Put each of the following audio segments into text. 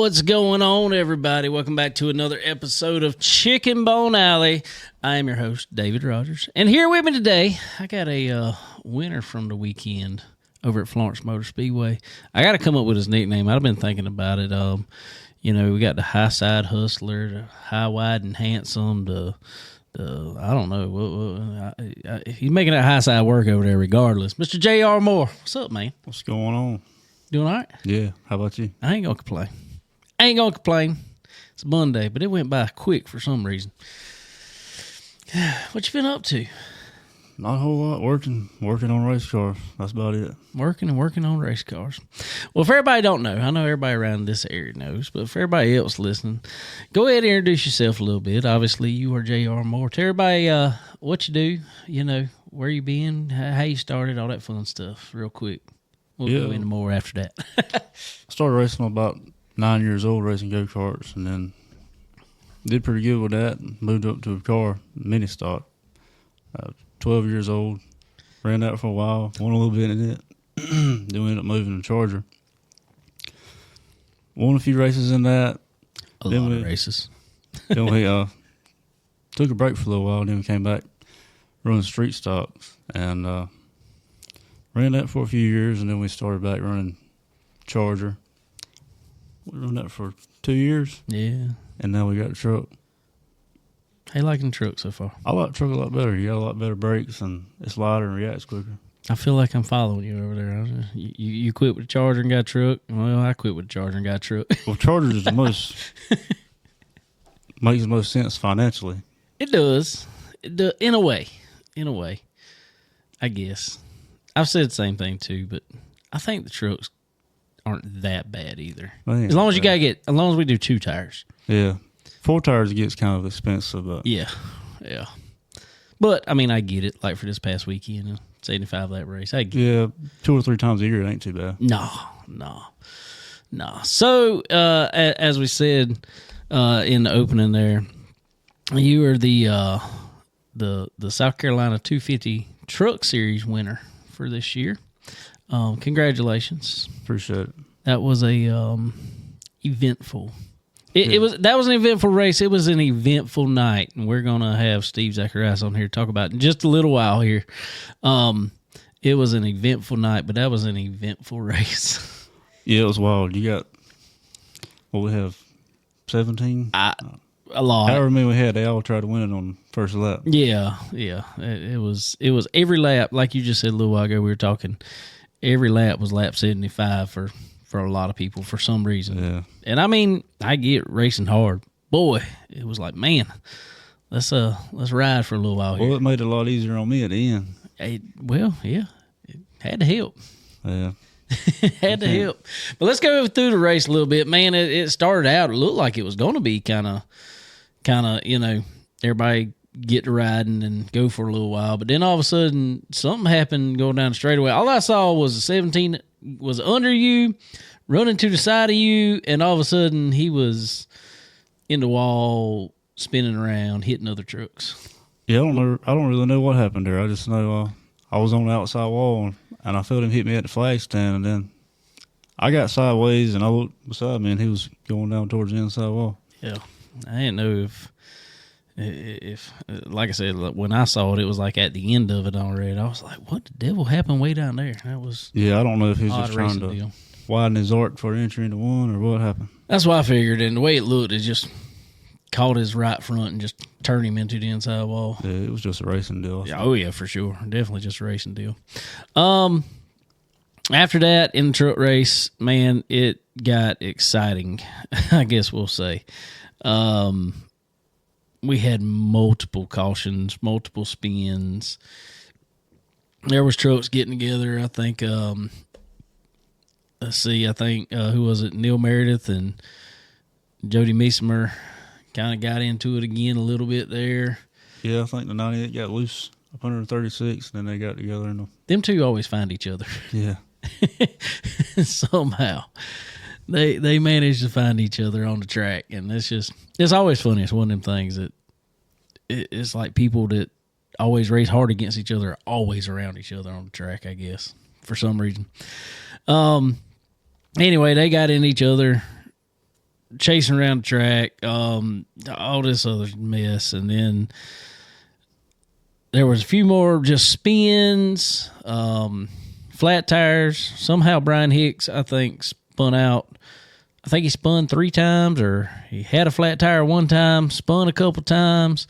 What's going on, everybody? Welcome back to another episode of Chicken Bone Alley. I am your host, David Rogers. And here with me today, I got a winner from the weekend over at Florence Motor Speedway. I got to come up with his nickname. I've been thinking about it. We got the high side hustler, the high, wide, and handsome, I don't know. He's making that high side work over there regardless. Mr. J.R. Moore, what's up, man? What's going on? Doing all right? Yeah. How about you? I ain't going to complain. It's Monday, but it went by quick for some reason. What you been up to? Not a whole lot. Working on race cars. That's about it. Working on race cars. Well, if everybody don't know, I know everybody around this area knows, but for everybody else listening, go ahead and introduce yourself a little bit. Obviously, you are J.R. Moore. Tell everybody what you do, where you been, how you started, all that fun stuff real quick. We'll go into more after that. I started racing when about 9 years old, racing go-karts, and then did pretty good with that. Moved up to a car, mini stock. 12 years old, ran that for a while, won a little bit in it. Then we ended up moving to Charger. Won a few races in that. A lot of races. Then we took a break for a little while, then we came back running street stocks, and ran that for a few years, and then we started back running Charger. We ran that for 2 years. Yeah. And now we got a truck. How you liking the truck so far? I like the truck a lot better. You got a lot better brakes, and it's lighter and reacts quicker. I feel like I'm following you over there. You quit with the Charger and got a truck. Well, I quit with the Charger and got a truck. Well, Charger is the most makes the most sense financially. It does. In a way, I guess. I've said the same thing too, but I think the trucks aren't that bad either. As long as as long as we do 2 tires. Yeah. 4 tires gets kind of expensive, but yeah. But I mean, I get it. Like for this past weekend, it's 85 lap race. I get it. 2 or 3 times a year, it ain't too bad. No. So as we said in the opening there, you are the South Carolina 250 Truck Series winner for this year. Congratulations. Appreciate it. That was a eventful. That was an eventful race. It was an eventful night, and we're gonna have Steve Zacharias on here to talk about it in just a little while here. It was an eventful night, but that was an eventful race. Yeah, it was wild. You got we have 17. A lot. However many we had, they all tried to win it on first lap. Yeah. It was every lap, like you just said a little while ago. We were talking. Every lap was lap 75 for a lot of people for some reason. Yeah. And I mean, I get racing hard. Boy, it was like, man, let's ride for a little while here. Well, it made it a lot easier on me at the end. Yeah. It had to help. Yeah. It had to help. But let's go through the race a little bit. Man, it started out, it looked like it was going to be kind of, everybody get to riding and go for a little while. But then all of a sudden, something happened going down the straightaway. All I saw was a 17 was under you, running to the side of you, and all of a sudden he was in the wall, spinning around, hitting other trucks. Yeah, I don't really know what happened there. I just know I was on the outside wall, and I felt him hit me at the flag stand, and then I got sideways, and I looked beside me, and he was going down towards the inside wall. Yeah. I didn't know if like I said, when I saw it, it was like at the end of it already. I was like, what the devil happened way down there? That was I don't know if he was just trying to widen his arc for entry into one or what happened. That's what I figured, and the way it looked, it just caught his right front and just turned him into the inside wall. Yeah, it was just a racing deal. Yeah, oh yeah, for sure. Definitely just a racing deal. After that, in the truck race, man, it got exciting, I guess we'll say. We had multiple cautions, multiple spins. There was trucks getting together. I think, who was it? Neil Meredith and Jody Meessemer kind of got into it again a little bit there. Yeah, I think the 98 got loose up 136, and then they got together. Them two always find each other. Yeah. Somehow. They manage to find each other on the track, and it's always funny. It's one of them things that it's like people that always race hard against each other are always around each other on the track, I guess, for some reason. Anyway, they got in each other. chasing around the track, all this other mess. And then there was a few more just spins, flat tires. Somehow Brian Hicks, I think, spun out. I think he spun 3 times, or he had a flat tire one time, spun a couple times.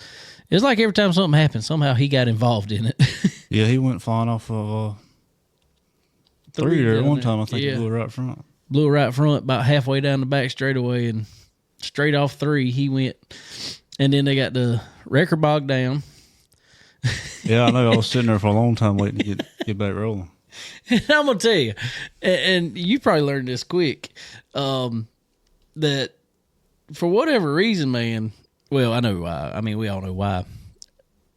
It's like every time something happened, somehow he got involved in it. Yeah, he went flying off of 3 there one time. I think he blew right front. Blew right front about halfway down the back straightaway, and straight off 3 he went. And then they got the wrecker bogged down. Yeah, I know. I was sitting there for a long time waiting to get back rolling. And I'm going to tell you, and you probably learned this quick, that for whatever reason, man, well, I know why. I mean, we all know why.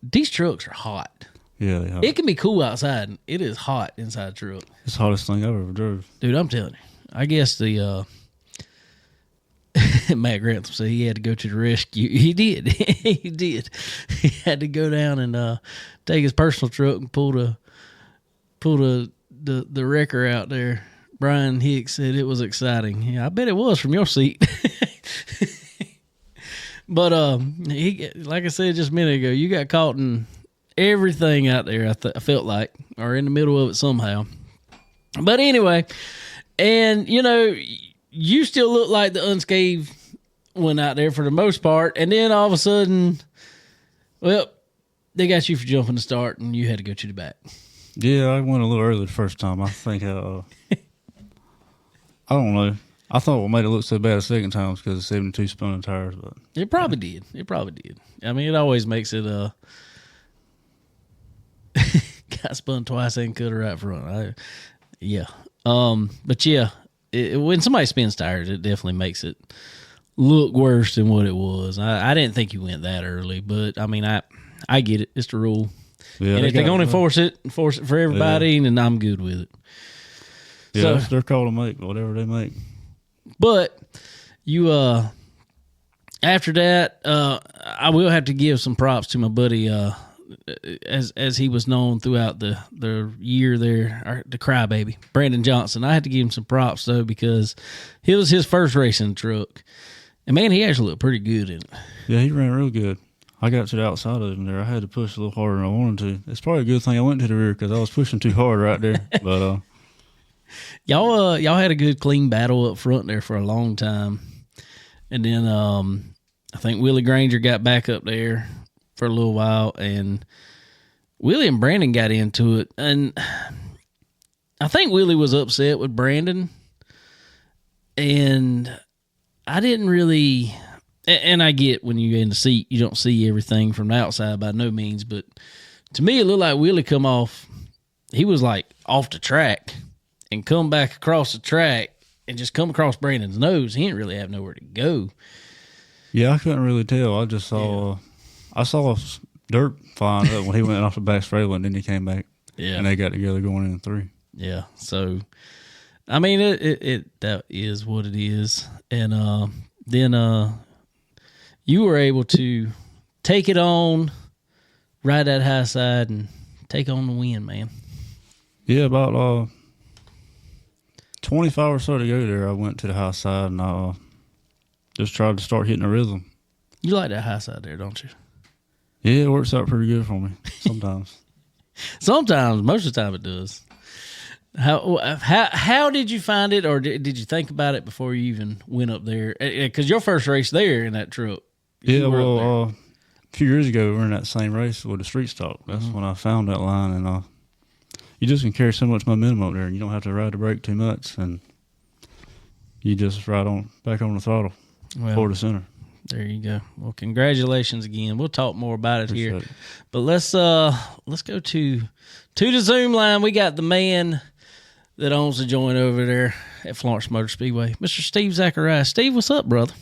These trucks are hot. Yeah, they are. It can be cool outside, and it is hot inside the truck. It's the hottest thing I've ever drove. Dude, I'm telling you. I guess the Matt Grantham said he had to go to the rescue. He did. He did. He had to go down and take his personal truck and pull the wrecker out there. Brian Hicks said it was exciting. Yeah, I bet it was from your seat. But he, like I said just a minute ago, you got caught in everything out there. I felt like, or in the middle of it somehow. But anyway, and you know, you still look like the unscathed one out there for the most part. And then all of a sudden, well, they got you for jumping the start, and you had to go to the back. Yeah, I went a little early the first time. I think I don't know. I thought what made it look so bad the second time was because of 72 spinning tires, but it probably did. It probably did. I mean, it always makes it got spun twice and cut her right front. Yeah. But yeah, when somebody spins tires, it definitely makes it look worse than what it was. I didn't think you went that early, but I mean, I get it. It's the rule. Yeah, and if they're going to enforce it for everybody, then I'm good with it. Yeah, so, that's their call to make, whatever they make. But you, after that, I will have to give some props to my buddy, as he was known throughout the year there, the crybaby, Brandon Johnson. I had to give him some props though, because it was his first racing truck, and man, he actually looked pretty good in it. Yeah, he ran real good. I got to the outside of him there. I had to push a little harder than I wanted to. It's probably a good thing I went to the rear because I was pushing too hard right there. But y'all had a good clean battle up front there for a long time, and then I think Willie Granger got back up there for a little while, and Willie and Brandon got into it, and I think Willie was upset with Brandon, and I didn't really. And I get when you're in the seat, you don't see everything from the outside by no means. But to me, it looked like Willie come off. He was like off the track and come back across the track and just come across Brandon's nose. He didn't really have nowhere to go. Yeah, I couldn't really tell. I just saw I saw dirt flying up when he went off the back straightaway, and then he came back. Yeah, and they got together going in 3. Yeah, so I mean, it that is what it is, and then you were able to take it on, ride that high side, and take on the win, man. Yeah, about 25 or so to go there, I went to the high side, and I just tried to start hitting a rhythm. You like that high side there, don't you? Yeah, it works out pretty good for me sometimes. Sometimes, most of the time it does. How did you find it, or did you think about it before you even went up there? Because your first race there in that truck. Yeah, well, a few years ago, we were in that same race with the street stock. That's when I found that line, and you just can carry so much momentum up there, and you don't have to ride the brake too much, and you just ride on back on the throttle, forward to center. There you go. Well, congratulations again. We'll talk more about it here, but let's go to the Zoom line. We got the man that owns the joint over there at Florence Motor Speedway, Mr. Steve Zacharias. Steve, what's up, brother?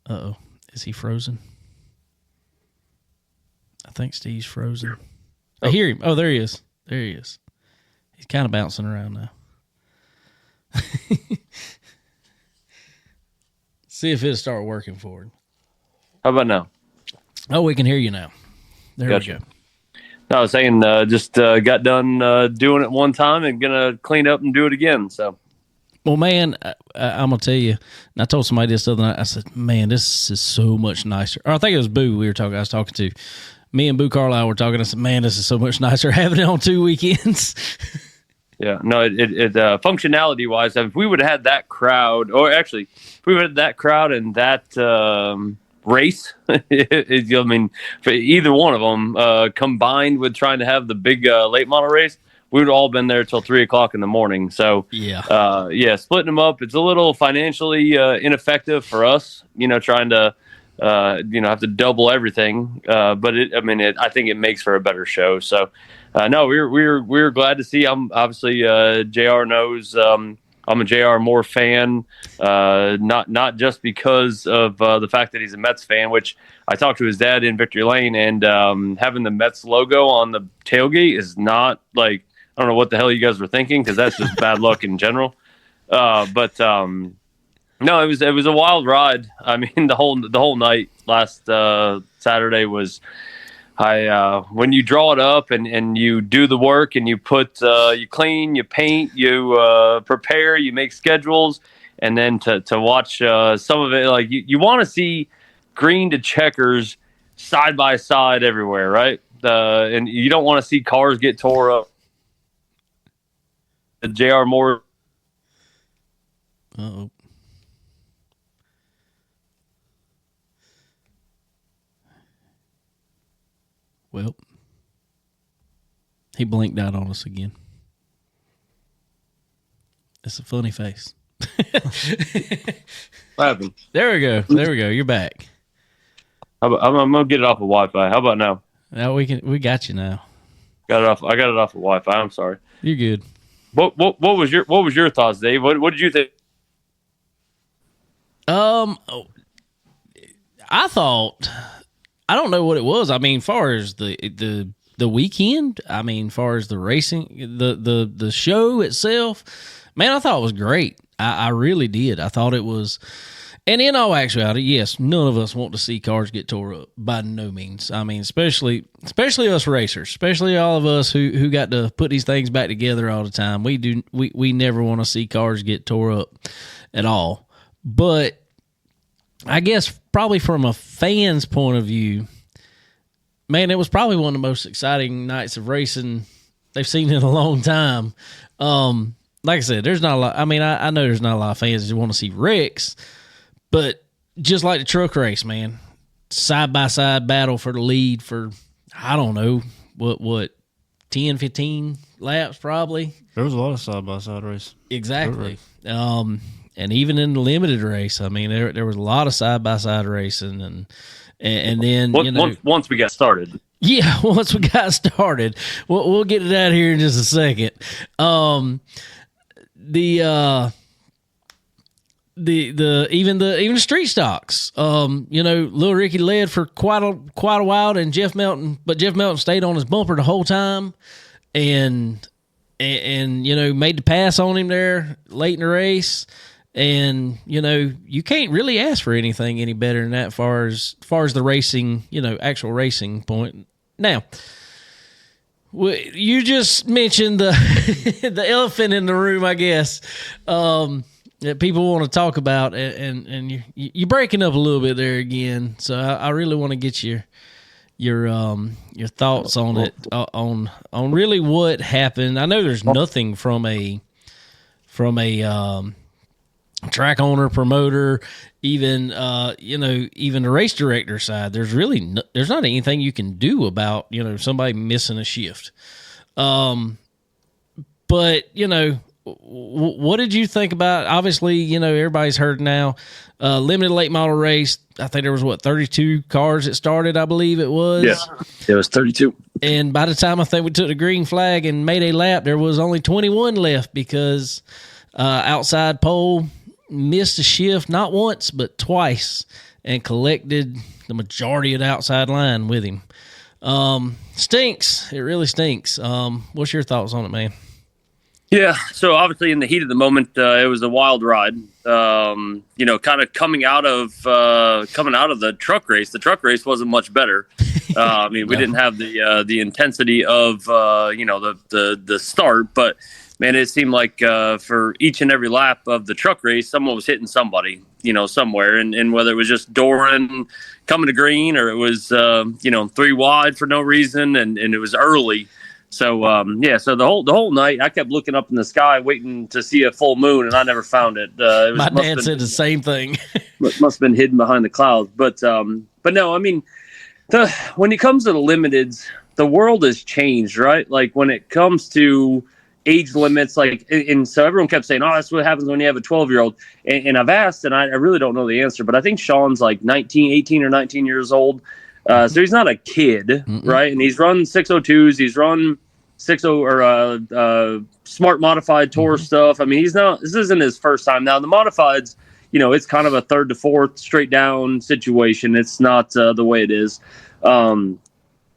Uh-oh. Is he frozen? I think Steve's frozen. I hear him. Oh, there he is. There he is. He's kind of bouncing around now. See if it'll start working for him. How about now? Oh, we can hear you now. There we go. No, I was saying just got done doing it one time and going to clean up and do it again. So, Well, man, I'm gonna tell you. And I told somebody this other night. I said, "Man, this is so much nicer." Or I think it was Boo. I was talking to. Me and Boo Carlisle were talking. I said, "Man, this is so much nicer having it on 2 weekends." Yeah, no, it functionality wise, if we would have had that crowd, or actually, if we would have had that crowd and that race, I mean, for either one of them combined with trying to have the big late model race, we would have all been there till 3:00 in the morning. So splitting them up, it's a little financially ineffective for us, trying to have to double everything. But I think it makes for a better show. So. No, we're glad to see. I'm obviously JR knows I'm a JR Moore fan, not just because of the fact that he's a Mets fan, which I talked to his dad in Victory Lane, and having the Mets logo on the tailgate is not like, I don't know what the hell you guys were thinking, because that's just bad luck in general. No, it was a wild ride. I mean, the whole night last Saturday was. When you draw it up and you do the work and you put, you clean, you paint, you prepare, you make schedules, and then to watch some of it, like you want to see green to checkers side by side everywhere, right? And you don't want to see cars get tore up. The JR Moore. Uh-oh. Well, he blinked out on us again. It's a funny face. What happened? There we go. You're back. I'm gonna get it off of Wi-Fi. How about now? Now we got you now. I got it off of Wi-Fi. I'm sorry. You're good. What was your thoughts, Dave? What did you think? I thought. I don't know what it was. I mean, far as the weekend, I mean, far as the racing, the show itself, man, I thought it was great. I really did. I thought it was, and in all actuality, yes, none of us want to see cars get tore up, by no means. I mean, especially us racers, especially all of us who got to put these things back together all the time. We never want to see cars get tore up at all. But I guess probably from a fan's point of view, man, it was probably one of the most exciting nights of racing they've seen in a long time. Like I said, there's not a lot. I mean, I know there's not a lot of fans that want to see wrecks, but just like the truck race, man, side-by-side battle for the lead for, I don't know, what 10, 15 laps probably. There was a lot of side-by-side race. Exactly. And even in the limited race, I mean, there was a lot of side-by-side racing, and then once we got started. Yeah, once we got started, we'll get to that here in just a second. The even the street stocks. Lil Ricky led for quite a while, and Jeff Melton stayed on his bumper the whole time, and made the pass on him there late in the race. And, you can't really ask for anything any better than that far as the racing, actual racing point. Now, you just mentioned the the elephant in the room, I guess, that people want to talk about, and you're breaking up a little bit there again. So I really want to get your thoughts on it, on really what happened. I know there's nothing from a track owner, promoter, even even the race director side. There's really there's not anything you can do about somebody missing a shift. But what did you think about? Obviously, everybody's heard now. Limited late model race. I think there was 32 cars that started. I believe it was. Yeah, it was 32. And by the time I think we took the green flag and made a lap, there was only 21 left because outside pole missed a shift not once but twice and collected the majority of the outside line with him. Stinks. It really stinks. What's your thoughts on it, man? Yeah, so obviously in the heat of the moment, it was a wild ride. Kind of coming out of the truck race. The truck race wasn't much better. We didn't have the intensity of the start, but man, it seemed like for each and every lap of the truck race, someone was hitting somebody, somewhere. And whether it was just Doran coming to green or it was, 3 wide for no reason and it was early. So, so the whole night I kept looking up in the sky waiting to see a full moon, and I never found it. My dad said the same thing. Must have been hidden behind the clouds. But no, I mean, when it comes to the limiteds, the world has changed, right? Like when it comes to age limits, and so everyone kept saying, oh, that's what happens when you have a 12-year-old. And I've asked, and I really don't know the answer, but I think Sean's like 18 or 19 years old. So he's not a kid, right? And he's run 602s. He's run 60 or smart modified tour stuff. I mean, this isn't his first time. Now, the modifieds, it's kind of a third to fourth straight down situation. It's not the way it is.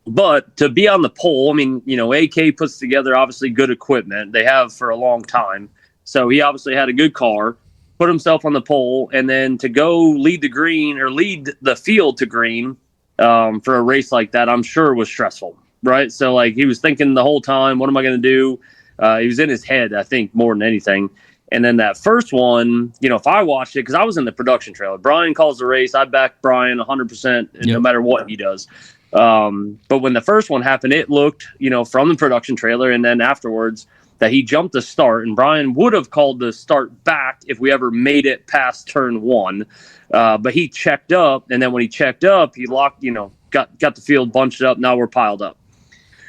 But to be on the pole, I mean, AK puts together obviously good equipment. They have for a long time. So he obviously had a good car, put himself on the pole, and then to go lead the field to green for a race like that, I'm sure was stressful, right? So like he was thinking the whole time, what am I going to do? He was in his head, I think, more than anything. And then that first one, if I watched it, because I was in the production trailer, Brian calls the race. I back Brian 100% no matter what he does. But when the first one happened, it looked, from the production trailer and then afterwards that he jumped the start, and Brian would have called the start back if we ever made it past turn 1. But he checked up, and then when he checked up, he locked, got the field bunched up. Now we're piled up.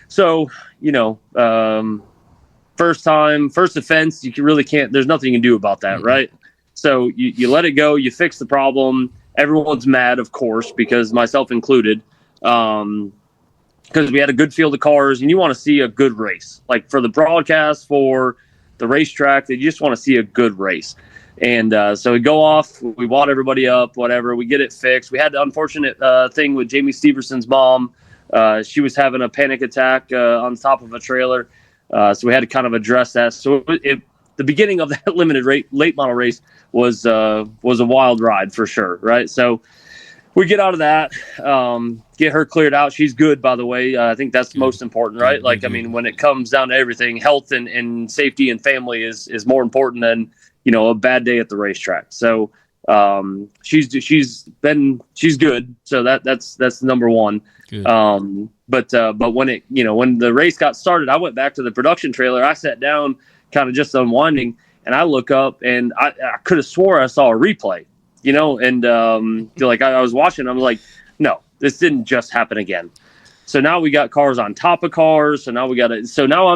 So, first offense, you really can't, there's nothing you can do about that, right? So you let it go, you fix the problem. Everyone's mad, of course, because myself included, because we had a good field of cars, and you want to see a good race. Like for the broadcast, for the racetrack, you just want to see a good race. And so we go off, we wad everybody up, whatever, we get it fixed. We had the unfortunate thing with Jamie Steverson's mom. She was having a panic attack on top of a trailer. So we had to kind of address that. So the beginning of that limited late model race was a wild ride for sure, right? So we get out of that, get her cleared out. She's good, by the way. I think that's most important, right? I mean, when it comes down to everything, health and safety and family is more important than, a bad day at the racetrack. So she's good. So that's number one. Good. But when when the race got started, I went back to the production trailer. I sat down, kind of just unwinding, and I look up, and I could have swore I saw a replay. And I was watching, I'm like, no, this didn't just happen again. So now we got cars on top of cars. So now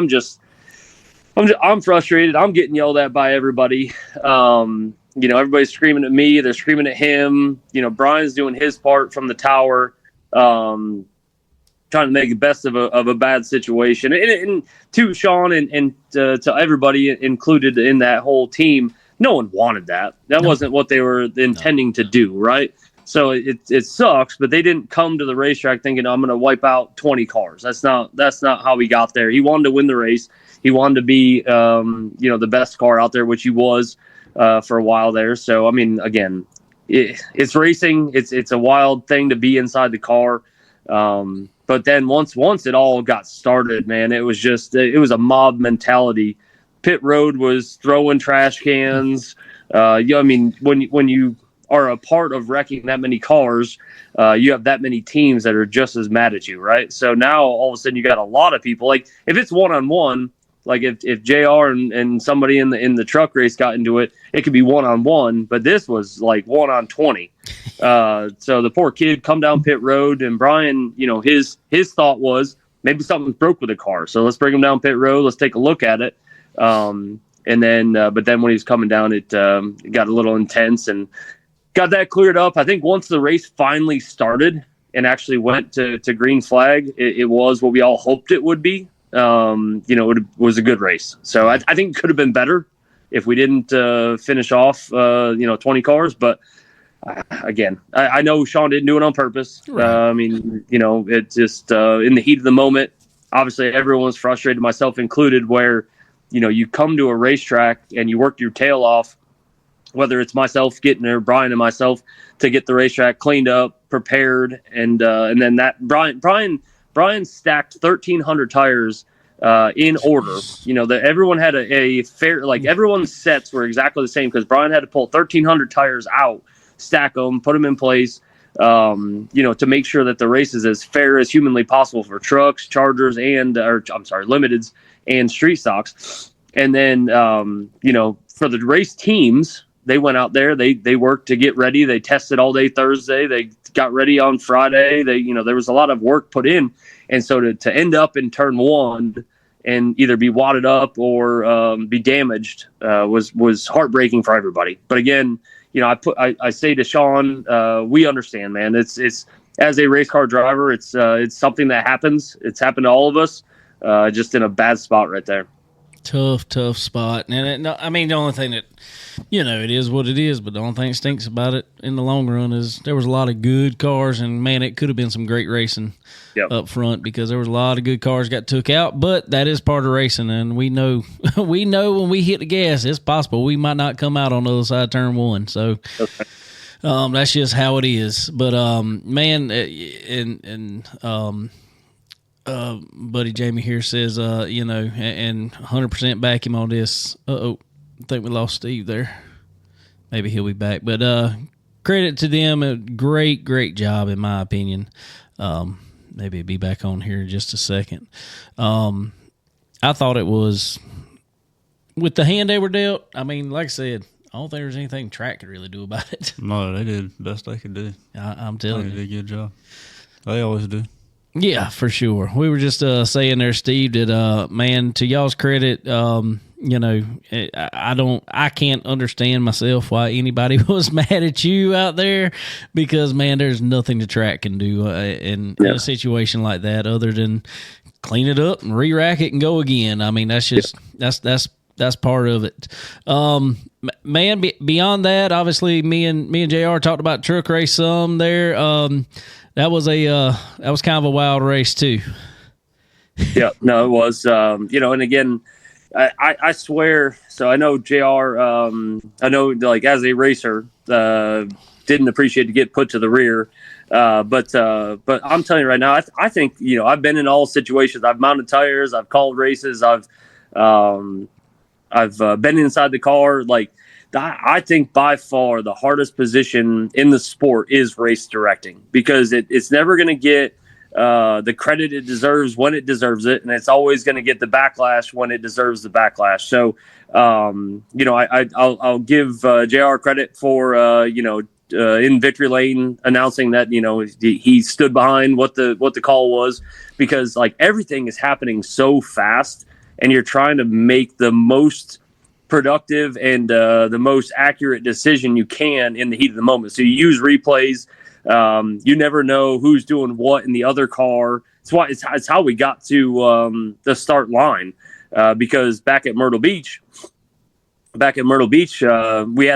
I'm frustrated. I'm getting yelled at by everybody. Everybody's screaming at me. They're screaming at him. Brian's doing his part from the tower, trying to make the best of a bad situation. And to Sean and to everybody included in that whole team, no one wanted that. That wasn't what they were intending to do, right? So it sucks, but they didn't come to the racetrack thinking, I'm going to wipe out 20 cars. That's not how he got there. He wanted to win the race. He wanted to be, the best car out there, which he was for a while there. So, I mean, again, it's racing. It's a wild thing to be inside the car. But then once it all got started, man, it was a mob mentality. Pit road was throwing trash cans. I mean, when you are a part of wrecking that many cars, you have that many teams that are just as mad at you, right? So now all of a sudden you got a lot of people. Like if it's one-on-one, like if JR and somebody in the truck race got into it, it could be one-on-one, but this was like 1-on-20. So the poor kid come down pit road, and Brian, his thought was maybe something broke with the car. So let's bring him down pit road. Let's take a look at it. And then, but then when he was coming down, it got a little intense and got that cleared up. I think once the race finally started and actually went to green flag, it was what we all hoped it would be. It was a good race. So I think it could have been better if we didn't finish off, 20 cars. But again, I know Sean didn't do it on purpose. Right. I mean, it just in the heat of the moment, obviously everyone's frustrated, myself included, where you come to a racetrack and you work your tail off, whether it's myself getting there, Brian and myself, to get the racetrack cleaned up, prepared, and then that Brian stacked 1,300 tires in order. Everyone had a fair, like everyone's sets were exactly the same because Brian had to pull 1,300 tires out, stack them, put them in place, to make sure that the race is as fair as humanly possible for trucks, chargers, limiteds and street stocks. And then, for the race teams, they went out there, they worked to get ready. They tested all day Thursday. They got ready on Friday. There was a lot of work put in. And so to end up in turn one and either be wadded up or be damaged was heartbreaking for everybody. But again, I say to Sean, we understand, man. It's as a race car driver, it's something that happens. It's happened to all of us, just in a bad spot right there. Tough spot. And the only thing that, it is what it is, but the only thing that stinks about it in the long run is there was a lot of good cars, and man, it could have been some great racing up front because there was a lot of good cars got took out, but that is part of racing, and we know when we hit the gas, it's possible we might not come out on the other side of turn one. So that's just how it is. But buddy Jamie here says, and 100% back him on this. I think we lost Steve there. Maybe he'll be back. But credit to them. A great job, in my opinion. Maybe he'll be back on here in just a second. I thought it was, with the hand they were dealt, like I said, I don't think there's anything track could really do about it. No, they did the best they could do. I'm telling you. They did a good job. They always do. Yeah, for sure. We were just saying there, Steve, that, man, to y'all's credit, I can't understand myself why anybody was mad at you out there because, man, there's nothing the track can do in a situation like that other than clean it up and re-rack it and go again. That's just that's part of it. Man, beyond that, obviously, me and JR talked about truck race some there. That was kind of a wild race too. Yeah, no, it was. And again, I swear. So I know JR. I know, like, as a racer, didn't appreciate to get put to the rear. But I'm telling you right now, I think I've been in all situations. I've mounted tires. I've called races. I've been inside the car. Like, I think by far the hardest position in the sport is race directing because it's never going to get the credit it deserves when it deserves it, and it's always going to get the backlash when it deserves the backlash. So, I'll give JR credit for in victory lane announcing that he stood behind what the call was because, like, everything is happening so fast, and you're trying to make the most productive and the most accurate decision you can in the heat of the moment. So you use replays. You never know who's doing what in the other car. It's how we got to the start line because back at Myrtle Beach, we had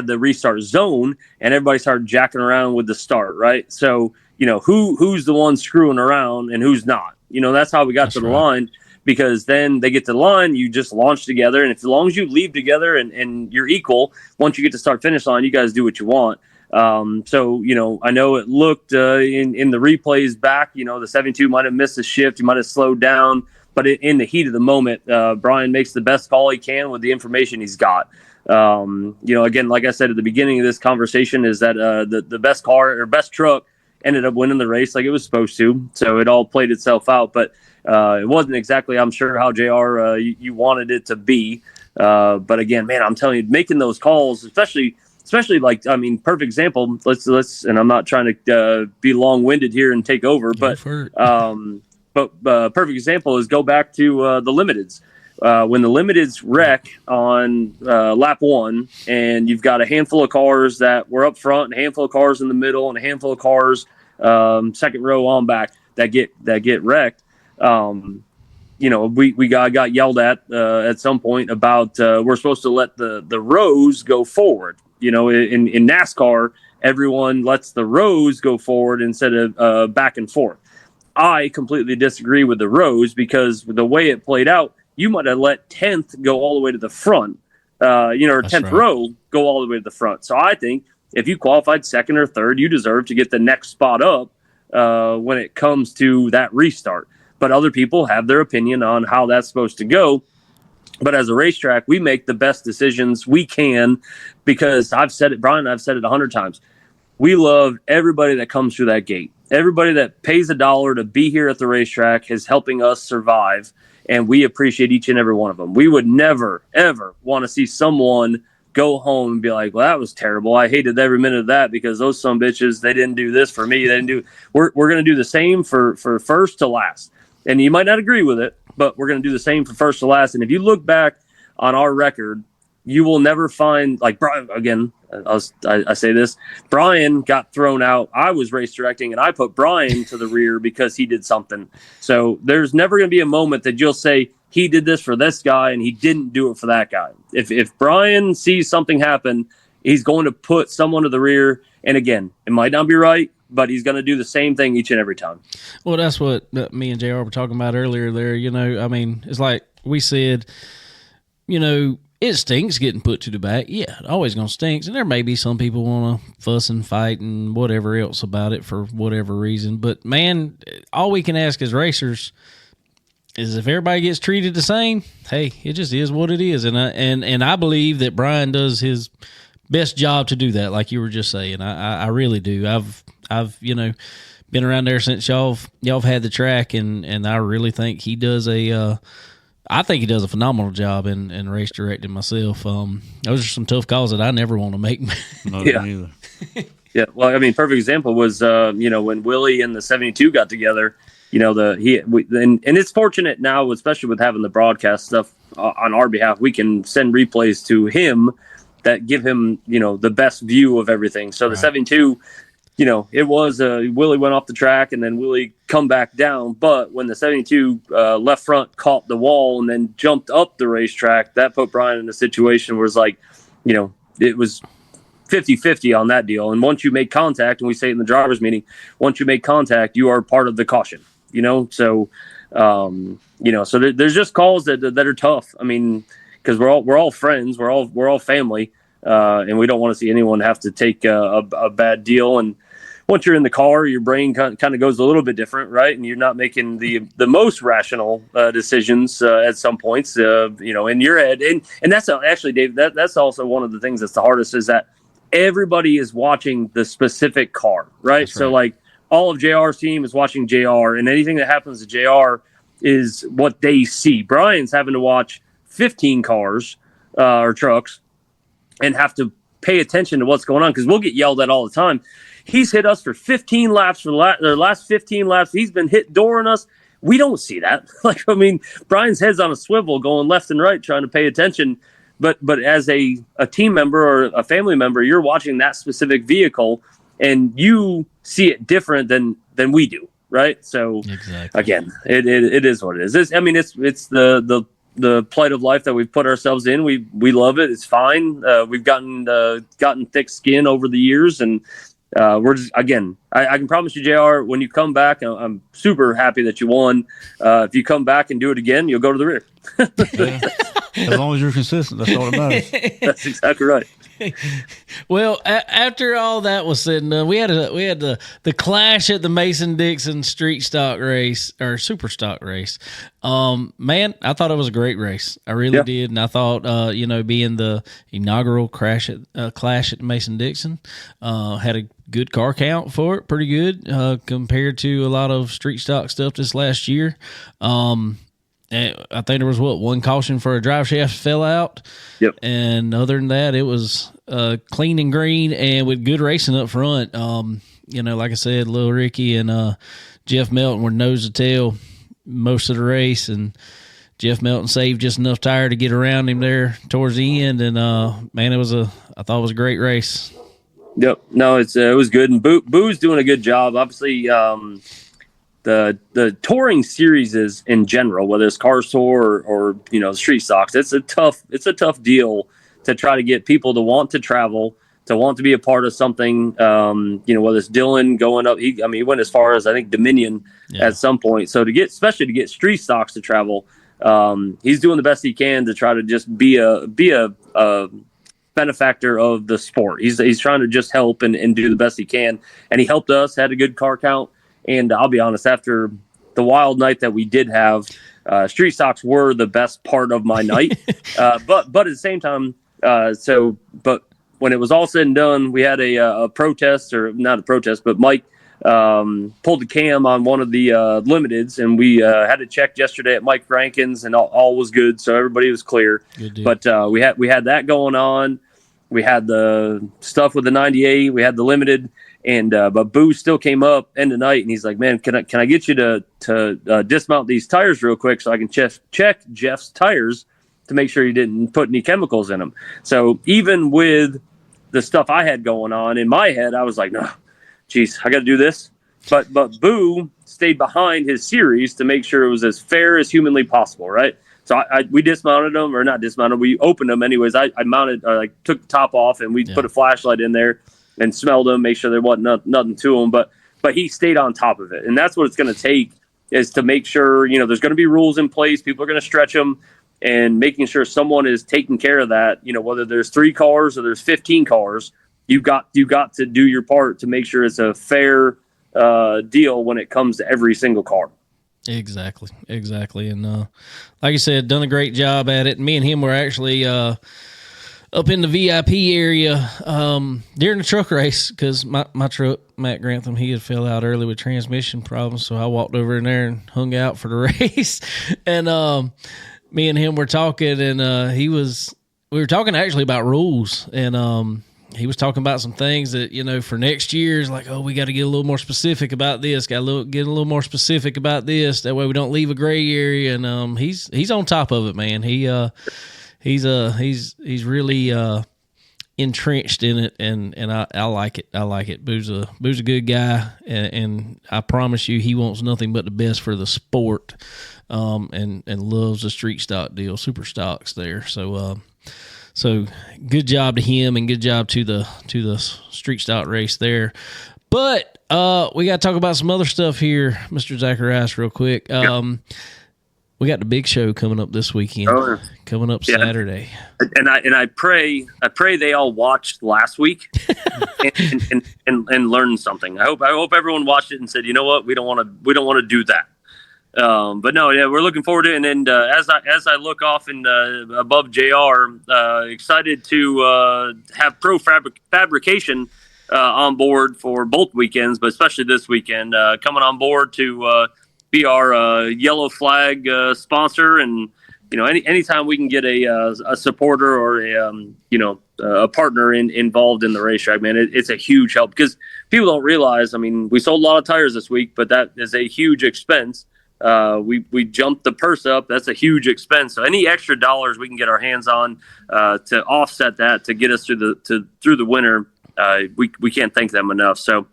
the restart zone and everybody started jacking around with the start, right? So, who's the one screwing around and who's not? That's how we got to the line. Because then they get to the line, you just launch together. And as long as you leave together and you're equal, once you get to start-finish line, you guys do what you want. So, I know it looked in the replays back, the 72 might have missed a shift. You might have slowed down. But in the heat of the moment, Brian makes the best call he can with the information he's got. Again, like I said at the beginning of this conversation, is that the best car or best truck ended up winning the race like it was supposed to. So it all played itself out. But it wasn't exactly, I'm sure, how JR you wanted it to be. But again, man, I'm telling you, making those calls, especially like, perfect example. Let's, and I'm not trying to be long-winded here and take over, but perfect example is go back to the limiteds. When the limiteds wreck on lap one, and you've got a handful of cars that were up front, and a handful of cars in the middle, and a handful of cars second row on back that get wrecked. We got yelled at some point about we're supposed to let the rows go forward. In NASCAR, everyone lets the rows go forward instead of back and forth. I completely disagree with the rows because the way it played out, you might have let 10th go all the way to the front, or 10th row go all the way to the front. So I think if you qualified second or third, you deserve to get the next spot up when it comes to that restart. but other people have their opinion on how that's supposed to go. But as a racetrack, we make the best decisions we can, because I've said it, Brian, I've said it 100 times. We love everybody that comes through that gate. Everybody that pays $1 to be here at the racetrack is helping us survive, and we appreciate each and every one of them. We would never, ever want to see someone go home and be like, well, that was terrible. I hated every minute of that because those some bitches, they didn't do this for me. They didn't do. We're going to do the same for first to last. And you might not agree with it, but we're going to do the same for first to last. And if you look back on our record, you will never find, like, Brian, again, I say this, Brian got thrown out. I was race directing, and I put Brian to the rear because he did something. So there's never going to be a moment that you'll say he did this for this guy and he didn't do it for that guy. If Brian sees something happen, he's going to put someone to the rear. And again, it might not be right, but he's going to do the same thing each and every time. Well, that's what me and JR were talking about earlier there. You know, I mean, it's like we said, you know, it stinks getting put to the back. Yeah, it always going to stink. And there may be some people want to fuss and fight and whatever else about it for whatever reason. But, man, all we can ask as racers is if everybody gets treated the same, hey, it just is what it is. And I believe that Brian does his best job to do that, like you were just saying. I really do. I've you know, been around there since y'all have had the track, and I really think he does a phenomenal job in race directing myself. Those are some tough calls that I never want to make. Not Yeah. either. Yeah, well, I mean, perfect example was you know, when Willie and the 72 got together. You know, and it's fortunate now, especially with having the broadcast stuff on our behalf, we can send replays to him that give him, you know, the best view of everything. So the 72, you know, it was Willie went off the track and then Willie come back down. But when the 72 left front caught the wall and then jumped up the racetrack, that put Brian in a situation where it's like, you know, it was 50-50 on that deal. And once you make contact, and we say it in the driver's meeting, once you make contact, you are part of the caution. You know, so you know, so there's just calls that are tough. I mean, because we're all friends, we're all family, and we don't want to see anyone have to take a bad deal. And once you're in the car, your brain kind of goes a little bit different, right? And you're not making the most rational decisions at some points, you know, in your head. And that's actually, Dave, that's also one of the things that's the hardest, is that everybody is watching the specific car, right? So like, all of JR's team is watching JR, and anything that happens to JR is what they see. Brian's having to watch 15 cars or trucks and have to pay attention to what's going on, because we'll get yelled at all the time. He's hit us for 15 laps for the last 15 laps. He's been hit dooring us. We don't see that. Like, I mean, Brian's head's on a swivel going left and right trying to pay attention. But as a team member or a family member, you're watching that specific vehicle, and you see it different than we do, right? So Again, it is what it is. It's the plight of life that we've put ourselves in. We love it. It's fine. We've gotten thick skin over the years, and we're just, again, I can promise you, JR, when you come back, I'm super happy that you won. If you come back and do it again, you'll go to the rear. Yeah. As long as you're consistent, that's all that matters. That's exactly right. Well, after all that was said and done, we had the clash at the Mason-Dixon street stock race, or super stock race. Man, I thought it was a great race. I really did, and I thought, you know, being the inaugural clash at Mason-Dixon, had a good car count for it, pretty good compared to a lot of street stock stuff this last year. And I think there was one caution for a drive shaft fell out. Yep. And other than that, it was clean and green and with good racing up front. You know, like I said, Lil Ricky and Jeff Melton were nose to tail most of the race, and Jeff Melton saved just enough tire to get around him there towards the end. And man, I thought it was a great race. Yep. No, it was good, and Boo's doing a good job. Obviously, the touring series is in general, whether it's Cars Tour or you know, street stocks, it's a tough deal to try to get people to want to travel, to want to be a part of something. You know, whether it's Dylan going up, he went as far as I think Dominion at some point. So especially to get street stocks to travel, he's doing the best he can to try to just be a benefactor of the sport. He's trying to just help and do the best he can, and he helped us. Had a good car count. And I'll be honest, after the wild night that we did have, street stocks were the best part of my night. But at the same time, but when it was all said and done, we had a protest, or not a protest, but Mike pulled the cam on one of the limiteds, and we had it checked yesterday at Mike Rankin's, and all was good, so everybody was clear. But we had that going on. We had the stuff with the 98. We had the limited, and but Boo still came up end of night, and he's like, "Man, can I get you to dismount these tires real quick so I can check Jeff's tires to make sure he didn't put any chemicals in them." So even with the stuff I had going on in my head, I was like, "No, geez, I got to do this." But Boo stayed behind his series to make sure it was as fair as humanly possible, right? So we dismounted them, or not dismounted, we opened them anyways. I mounted, took the top off, and we put a flashlight in there and smelled them, make sure there wasn't nothing to them. But he stayed on top of it, and that's what it's going to take, is to make sure, there's going to be rules in place. People are going to stretch them, and making sure someone is taking care of that. Whether there's 3 cars or there's 15 cars, you got to do your part to make sure it's a fair deal when it comes to every single car. Exactly. And like I said, done a great job at it. Me and him were actually up in the VIP area during the truck race, because my truck, Matt Grantham, he had fell out early with transmission problems, so I walked over in there and hung out for the race. And me and him were talking, and we were talking actually about rules, and he was talking about some things that, for next year is like, oh, we got to get a little more specific about this. Get a little more specific about this. That way we don't leave a gray area. And he's on top of it, man. He's really entrenched in it, and I like it. I like it. Boo's a good guy, and I promise you, he wants nothing but the best for the sport, and loves the street stock deal, super stocks there. So good job to him, and good job to the street stock race there. But we got to talk about some other stuff here, Mr. Zacharias, real quick. We got the big show coming up this weekend. Coming up Saturday. And I pray they all watched last week and learned something. I hope everyone watched it and said, you know what, we don't want to do that. But no, yeah, we're looking forward to it. And as I look off and above JR, excited to have Pro Fabrication on board for both weekends, but especially this weekend, coming on board to be our yellow flag sponsor. And anytime we can get a supporter or a partner involved in the racetrack, man, it's a huge help, because people don't realize. I mean, we sold a lot of tires this week, but that is a huge expense. We jumped the purse up. That's a huge expense. So any extra dollars we can get our hands on to offset that, to get us through the winter, we can't thank them enough. So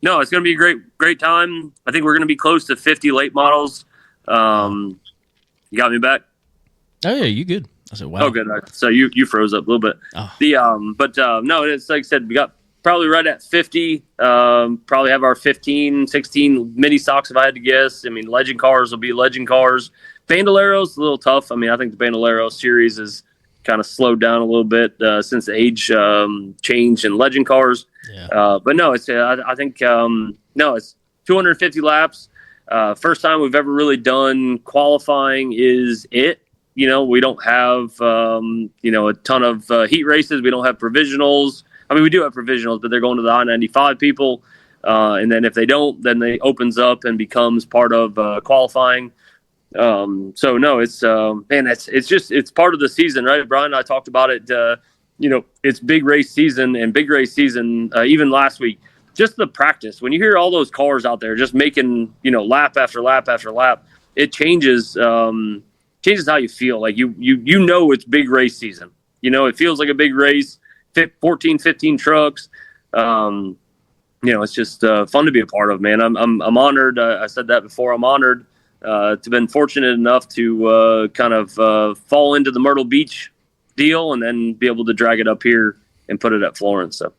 no, it's going to be a great time. I think we're going to be close to 50 late models. You got me back? Oh yeah, you good? I said, wow. Oh, good. So you froze up a little bit. Oh. No, it's like I said, we got probably right at 50. Probably have our 15, 16 mini stocks, if I had to guess. I mean, legend cars will be legend cars. Bandolero's a little tough. I mean, I think the Bandolero series is kind of slowed down a little bit since the age change in legend cars. Yeah. But no, it's I think it's 250 laps. First time we've ever really done qualifying is it. We don't have a ton of heat races. We don't have provisionals. I mean, we do have provisionals, but they're going to the I-95 people. And then if they don't, then it opens up and becomes part of qualifying. So no, it's it's part of the season, right? Brian and I talked about it. It's big race season, and big race season, even last week, just the practice. When you hear all those cars out there just making, lap after lap after lap, it changes how you feel. Like it's big race season. It feels like a big race. 14, 15 trucks. It's just fun to be a part of, man. I'm honored. I said that before. I'm honored to been fortunate enough to kind of fall into the Myrtle Beach deal, and then be able to drag it up here and put it at Florence. So,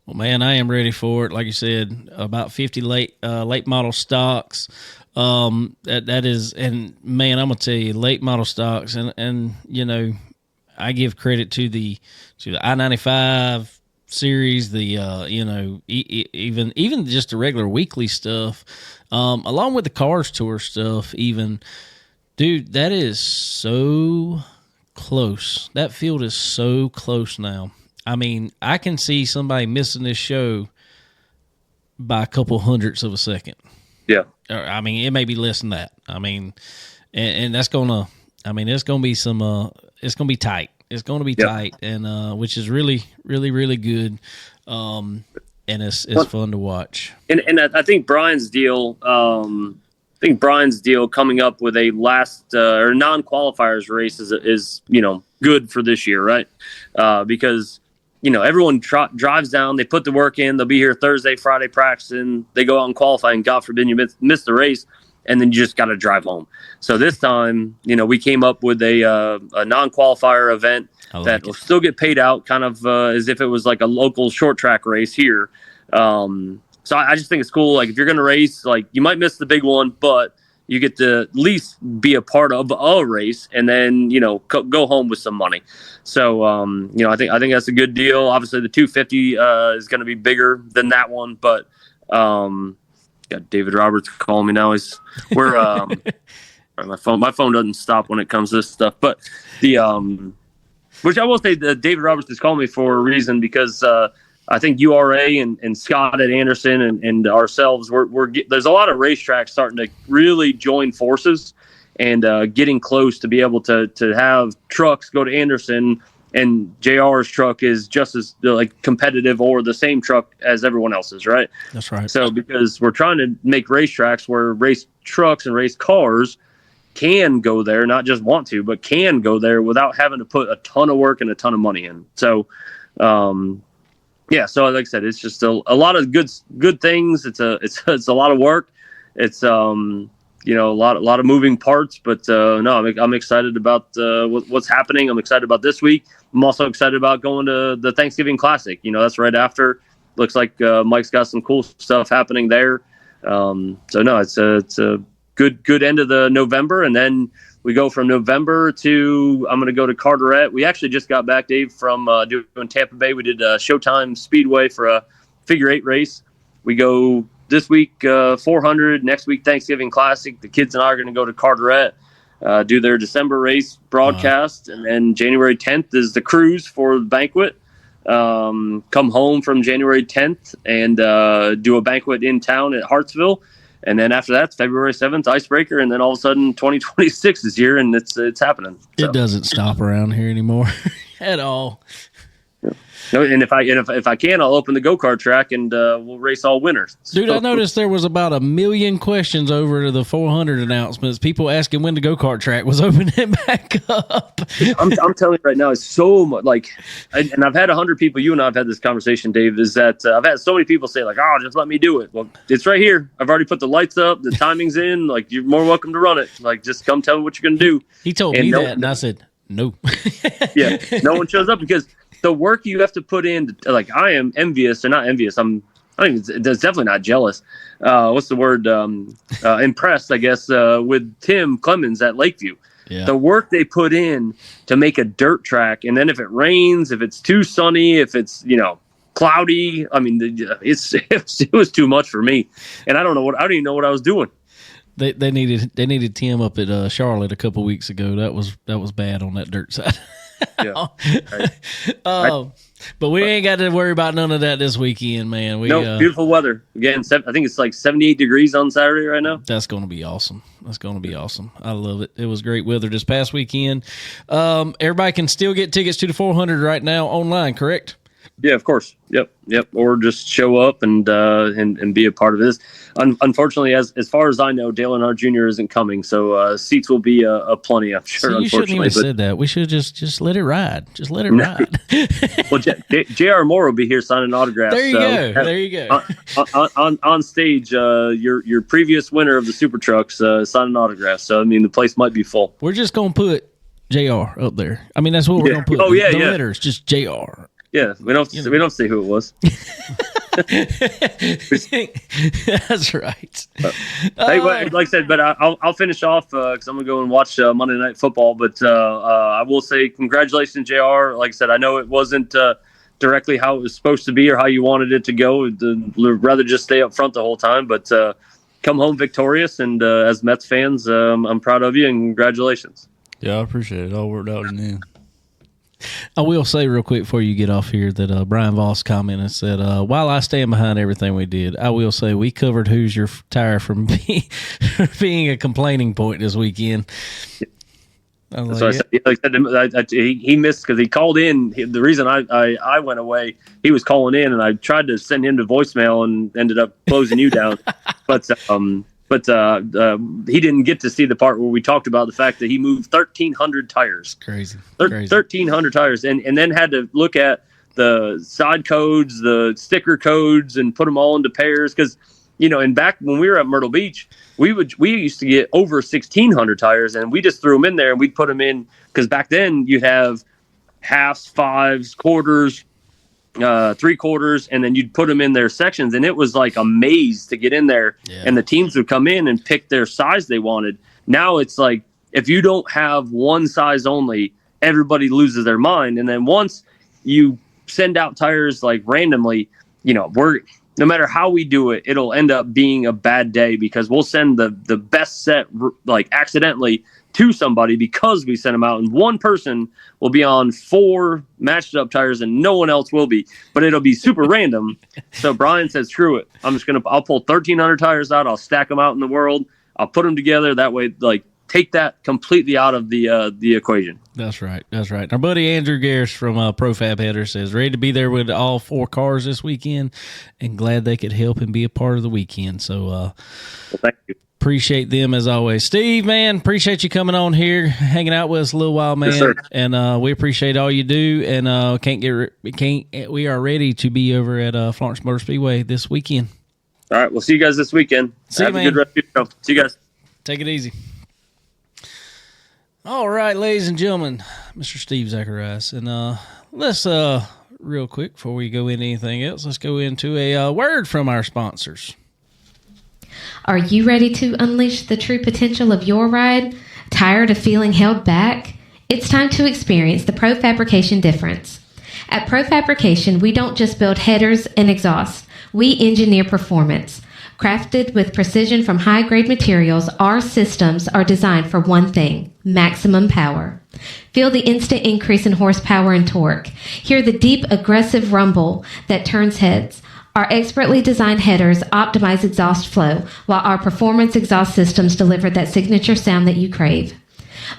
well, man, I am ready for it. Like you said, about 50 late model stocks. That is, and man, I'm gonna tell you, late model stocks, and I give credit to the I-95 series, the even just the regular weekly stuff, along with the Cars Tour stuff. Even, dude, that is so close. That field is so close now. I mean, I can see somebody missing this show by a couple hundredths of a second. Yeah. I mean, it may be less than that. I mean, and that's gonna. I mean, it's gonna be some. It's gonna be tight. It's gonna be tight, and which is really, really, really good. And it's fun to watch. And I think Brian's deal. Coming up with a last or non-qualifiers race is good for this year, right? Because everyone drives down, they put the work in, they'll be here Thursday, Friday practicing, they go out and qualify, and God forbid you miss the race, and then you just got to drive home. So this time, we came up with a non-qualifier event that will still get paid out, kind of as if it was like a local short track race here. So I just think it's cool. Like, if you're going to race, like, you might miss the big one, but you get to at least be a part of a race, and then go home with some money. So I think that's a good deal. Obviously, the 250 is going to be bigger than that one, but got David Roberts calling me now. My phone doesn't stop when it comes to this stuff. But which I will say that David Roberts is calling me for a reason, because I think URA and Scott at Anderson and ourselves, there's a lot of racetracks starting to really join forces and getting close to be able to have trucks go to Anderson, and JR's truck is just as competitive or the same truck as everyone else's, right? That's right. So because we're trying to make racetracks where race trucks and race cars can go there, not just want to, but can go there without having to put a ton of work and a ton of money in. So, so like I said, it's just a lot of good things. It's a lot of work. It's a lot of moving parts, but no, I'm excited about what's happening. I'm excited about this week. I'm also excited about going to the Thanksgiving Classic. That's right after. Looks like Mike's got some cool stuff happening there. So no, it's a good end of the November, and then we go from November to, I'm going to go to Carteret. We actually just got back, Dave, from doing Tampa Bay. We did Showtime Speedway for a figure 8 race. We go this week 400, next week Thanksgiving Classic. The kids and I are going to go to Carteret, do their December race broadcast, and then January 10th is the cruise for the banquet. Come home from January 10th and do a banquet in town at Hartsville. And then after that, February 7th, Icebreaker, and then all of a sudden 2026 is here, and it's happening. So. It doesn't stop around here anymore at all. Yeah. No, and if I can, I'll open the go-kart track, and we'll race all winter. Dude, I noticed there was about 1 million questions over to the 400 announcements. People asking when the go-kart track was opening back up. I'm telling you right now, it's so much and I've had 100 people. You and I have had this conversation, Dave. Is that I've had so many people say "Oh, just let me do it." Well, it's right here. I've already put the lights up. The timing's in. You're more welcome to run it. Just come tell me what you're gonna do. He told me that, and I said no. Yeah, no one shows up because the work you have to put in. I am envious, or not envious. That's definitely not jealous. What's the word? Impressed, I guess, with Tim Clemens at Lakeview. Yeah. The work they put in to make a dirt track, and then if it rains, if it's too sunny, if it's cloudy, I mean, it was too much for me, and I don't even know what I was doing. They needed Tim up at Charlotte a couple weeks ago. That was bad on that dirt side. Yeah. But we ain't got to worry about none of that this weekend, man. Beautiful weather. Again, I think it's 78 degrees on Saturday right now. That's going to be awesome. I love it. It was great weather this past weekend. Everybody can still get tickets to the 400 right now online, correct? Yeah, of course. Yep. Or just show up and be a part of this. Unfortunately, as far as I know, Dale Earnhardt Jr. isn't coming, so seats will be a plenty, I'm sure. So you shouldn't even said that. We should just let it ride. Just let it ride. Well, J.R. Moore will be here signing autographs. There you go. On stage, your previous winner of the Super Trucks signing autographs. So I mean, the place might be full. We're just gonna put J.R. up there. I mean, that's what we're gonna put. The letters, just J.R. Yeah, we don't say who it was. That's right. Hey, like I said, but I'll finish off because I'm gonna go and watch Monday Night Football. But I will say congratulations, JR. Like I said, I know it wasn't directly how it was supposed to be or how you wanted it to go. I'd rather just stay up front the whole time, but come home victorious. And as Mets fans, I'm proud of you and congratulations. Yeah, I appreciate it. It all worked out in the end. I will say real quick before you get off here that Brian Voss commented and said, while I stand behind everything we did, I will say we covered Hoosier tire from being a complaining point this weekend. So I said, he missed because he called in. The reason I went away, he was calling in, and I tried to send him to voicemail and ended up closing you down. But he didn't get to see the part where we talked about the fact that he moved 1,300 tires. Crazy. 1,300 tires, and then had to look at the side codes, the sticker codes, and put them all into pairs because. And back when we were at Myrtle Beach, we used to get over 1,600 tires, and we just threw them in there and we'd put them in because back then you have halves, fives, quarters, 3/4, and then you'd put them in their sections, and it was like a maze to get in there. Yeah. And the teams would come in and pick their size they wanted. Now it's like if you don't have one size only, everybody loses their mind. And then once you send out tires like randomly, no matter how we do it, it'll end up being a bad day because we'll send the best set like accidentally to somebody because we sent them out, and one person will be on 4 matched up tires and no one else will be, but it'll be super random. So Brian says, screw it. I'll pull 1,300 tires out. I'll stack them out in the world. I'll put them together. That way, like, take that completely out of the equation. That's right. Our buddy Andrew Garris from Profab Header says, ready to be there with all 4 cars this weekend and glad they could help and be a part of the weekend. So well, thank you. Appreciate them as always. Steve, man, appreciate you coming on here, hanging out with us a little while, man. Yes, sir. And we appreciate all you do. And we are ready to be over at Florence Motor Speedway this weekend. All right, we'll see you guys this weekend. Have a good rest of your show. See you guys. Take it easy. All right, ladies and gentlemen, Mr. Steve Zacharias. And let's, real quick, before we go into anything else, let's go into a word from our sponsors. Are you ready to unleash the true potential of your ride? Tired of feeling held back? It's time to experience the Pro Fabrication difference. At Pro Fabrication, we don't just build headers and exhausts. We engineer performance. Crafted with precision from high-grade materials, our systems are designed for one thing: maximum power. Feel the instant increase in horsepower and torque. Hear the deep, aggressive rumble that turns heads. Our expertly designed headers optimize exhaust flow, while our performance exhaust systems deliver that signature sound that you crave.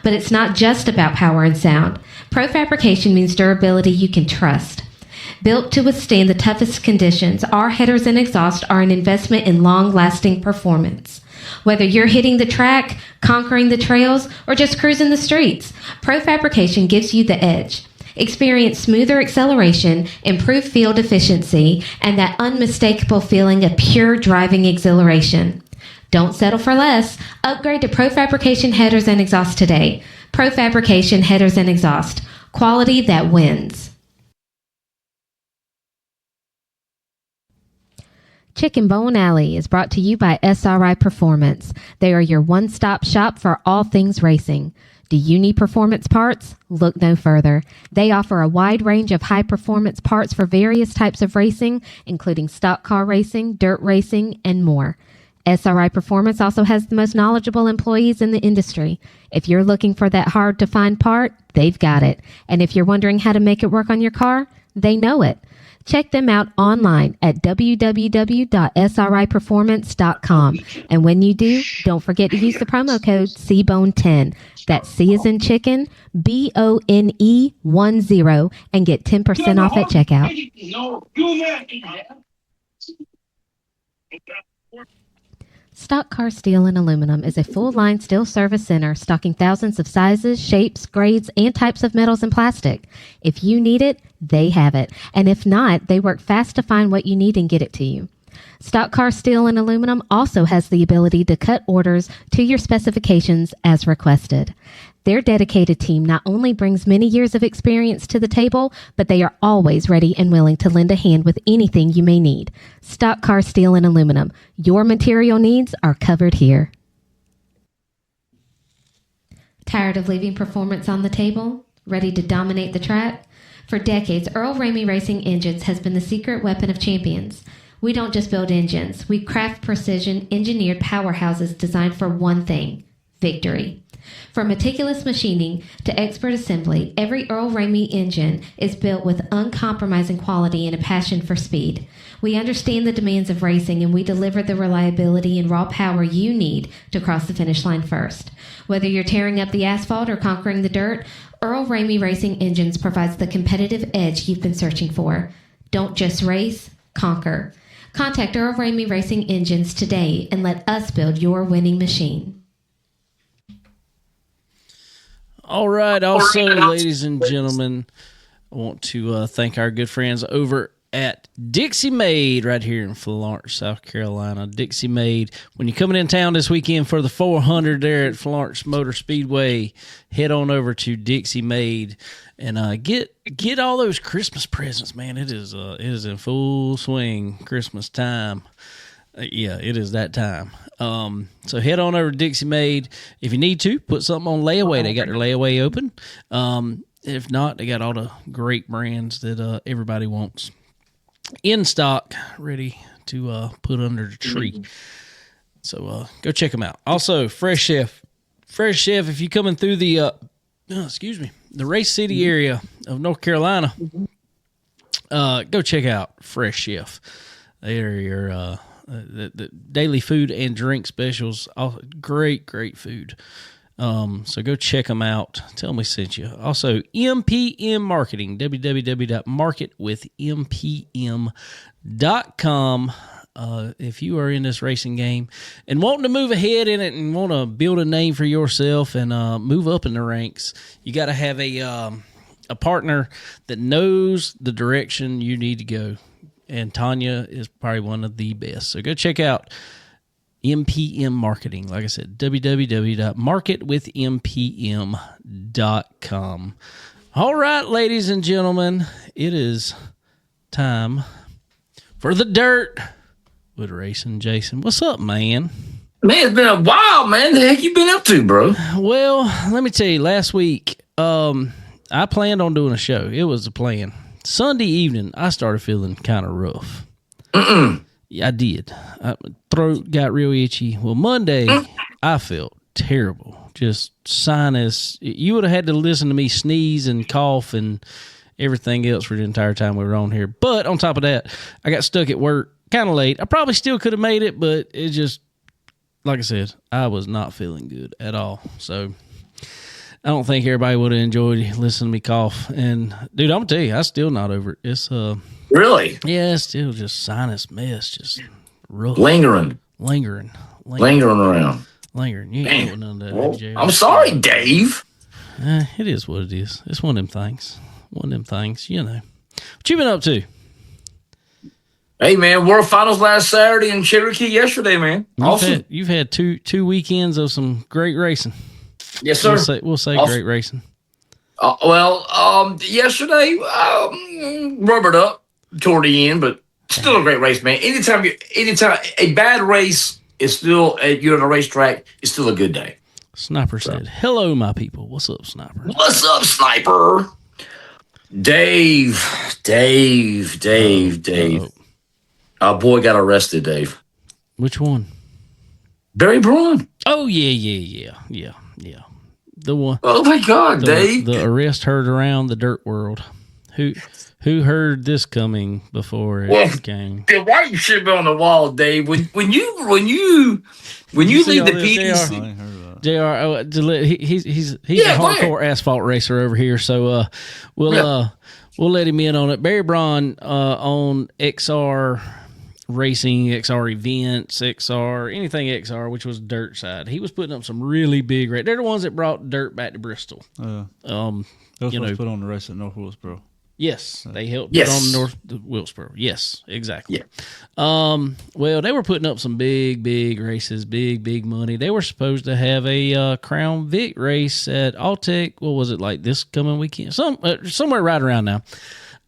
But it's not just about power and sound. Pro Fabrication means durability you can trust. Built to withstand the toughest conditions, our headers and exhaust are an investment in long-lasting performance. Whether you're hitting the track, conquering the trails, or just cruising the streets, Pro Fabrication gives you the edge. Experience smoother acceleration, improved field efficiency, and that unmistakable feeling of pure driving exhilaration. Don't settle for less. Upgrade to Pro Fabrication headers and exhaust today. Pro Fabrication headers and exhaust. Quality that wins. Chicken Bone Alley is brought to you by SRI Performance. They are your one-stop shop for all things racing. Do you need performance parts? Look no further. They offer a wide range of high-performance parts for various types of racing, including stock car racing, dirt racing, and more. SRI Performance also has the most knowledgeable employees in the industry. If you're looking for that hard-to-find part, they've got it. And if you're wondering how to make it work on your car, they know it. Check them out online at www.sriperformance.com. And when you do, don't forget to use the promo code CBONE10. That's C as in chicken, BONE10, and get 10% off at checkout. Stock Car Steel and Aluminum is a full-line steel service center stocking thousands of sizes, shapes, grades, and types of metals and plastic. If you need it, they have it. And if not, they work fast to find what you need and get it to you. Stock Car Steel and Aluminum also has the ability to cut orders to your specifications as requested. Their dedicated team not only brings many years of experience to the table, but they are always ready and willing to lend a hand with anything you may need. Stock Car Steel and Aluminum. Your material needs are covered here. Tired of leaving performance on the table? Ready to dominate the track? For decades, Earl Ramey Racing Engines has been the secret weapon of champions. We don't just build engines. We craft precision, engineered powerhouses designed for one thing: victory. From meticulous machining to expert assembly, every Earl Ramey engine is built with uncompromising quality and a passion for speed. We understand the demands of racing, and we deliver the reliability and raw power you need to cross the finish line first. Whether you're tearing up the asphalt or conquering the dirt, Earl Ramey Racing Engines provides the competitive edge you've been searching for. Don't just race, conquer. Contact Earl Ramey Racing Engines today and let us build your winning machine. All right. Also, ladies and gentlemen, I want to thank our good friends over at Dixie Made right here in Florence, South Carolina. Dixie Made. When you're coming in town this weekend for the 400 there at Florence Motor Speedway, head on over to Dixie Made and get all those Christmas presents, man. It is in full swing Christmas time. Yeah, it is that time. So head on over to Dixie Made. If you need to, put something on layaway. They got their layaway open. If not, they got all the great brands that everybody wants in stock, ready to put under the tree. So go check them out. Also, Fresh Chef. Fresh Chef, if you're coming through the Race City area of North Carolina, go check out Fresh Chef. They are your the daily food and drink specials. All great food. So go check them out. Tell them we sent you. Also, MPM Marketing, www.marketwithmpm.com. If you are in this racing game and wanting to move ahead in it and want to build a name for yourself and move up in the ranks, you got to have a partner that knows the direction you need to go. And Tanya is probably one of the best. So go check out MPM Marketing. Like I said, www.marketwithmpm.com. All right, ladies and gentlemen, it is time for the dirt with Racin Jason. What's up, man? Man, it's been a while, man. The heck you been up to, bro? Well, let me tell you, last week, I planned on doing a show. It was a plan. Sunday evening, I started feeling kind of rough. Yeah, I did. My throat got real itchy. Well, Monday, I felt terrible. Just sinus. You would have had to listen to me sneeze and cough and everything else for the entire time we were on here. But on top of that, I got stuck at work kind of late. I probably still could have made it, but it just, like I said, I was not feeling good at all. So I don't think everybody would have enjoyed listening to me cough. And dude, I'm gonna tell you, I'm still not over it. It's really, yeah, it's still just sinus mess, just rough. lingering Lingering around. You ain't doing none of that. Well, Jerry. I'm sorry, Dave. It is what it is. It's one of them things. You know. What you been up to? Hey, man, World Finals last Saturday in Cherokee yesterday, man. Awesome. You've had two weekends of some great racing. Yes, sir. We'll say Awesome. great racing. Yesterday, rubbered up toward the end, but still a great race, man. Anytime a bad race is still you're on a racetrack, it's still a good day. Sniper said, "Hello, my people. What's up, Sniper? What's up, Sniper? Dave. Our boy got arrested, Dave. Which one? Barry Braun. Oh yeah. The one. Oh my God, Dave. The arrest heard around the dirt world. Who heard this coming before it came? The white should be on the wall, Dave. When you leave the PDC, JR, he's a hardcore asphalt racer over here, so we'll let him in on it. Barry Braun on XR Racing, XR Events, XR, anything XR, which was dirt side. He was putting up some really big races. They're the ones that brought dirt back to Bristol. They were supposed to put on the race at North Wilkesboro. Yes, they helped put on North Wilkesboro. Yes, exactly. Yeah. Well, they were putting up some big races, big money. They were supposed to have a Crown Vic race at Alltech. What was it, like this coming weekend? Somewhere right around now.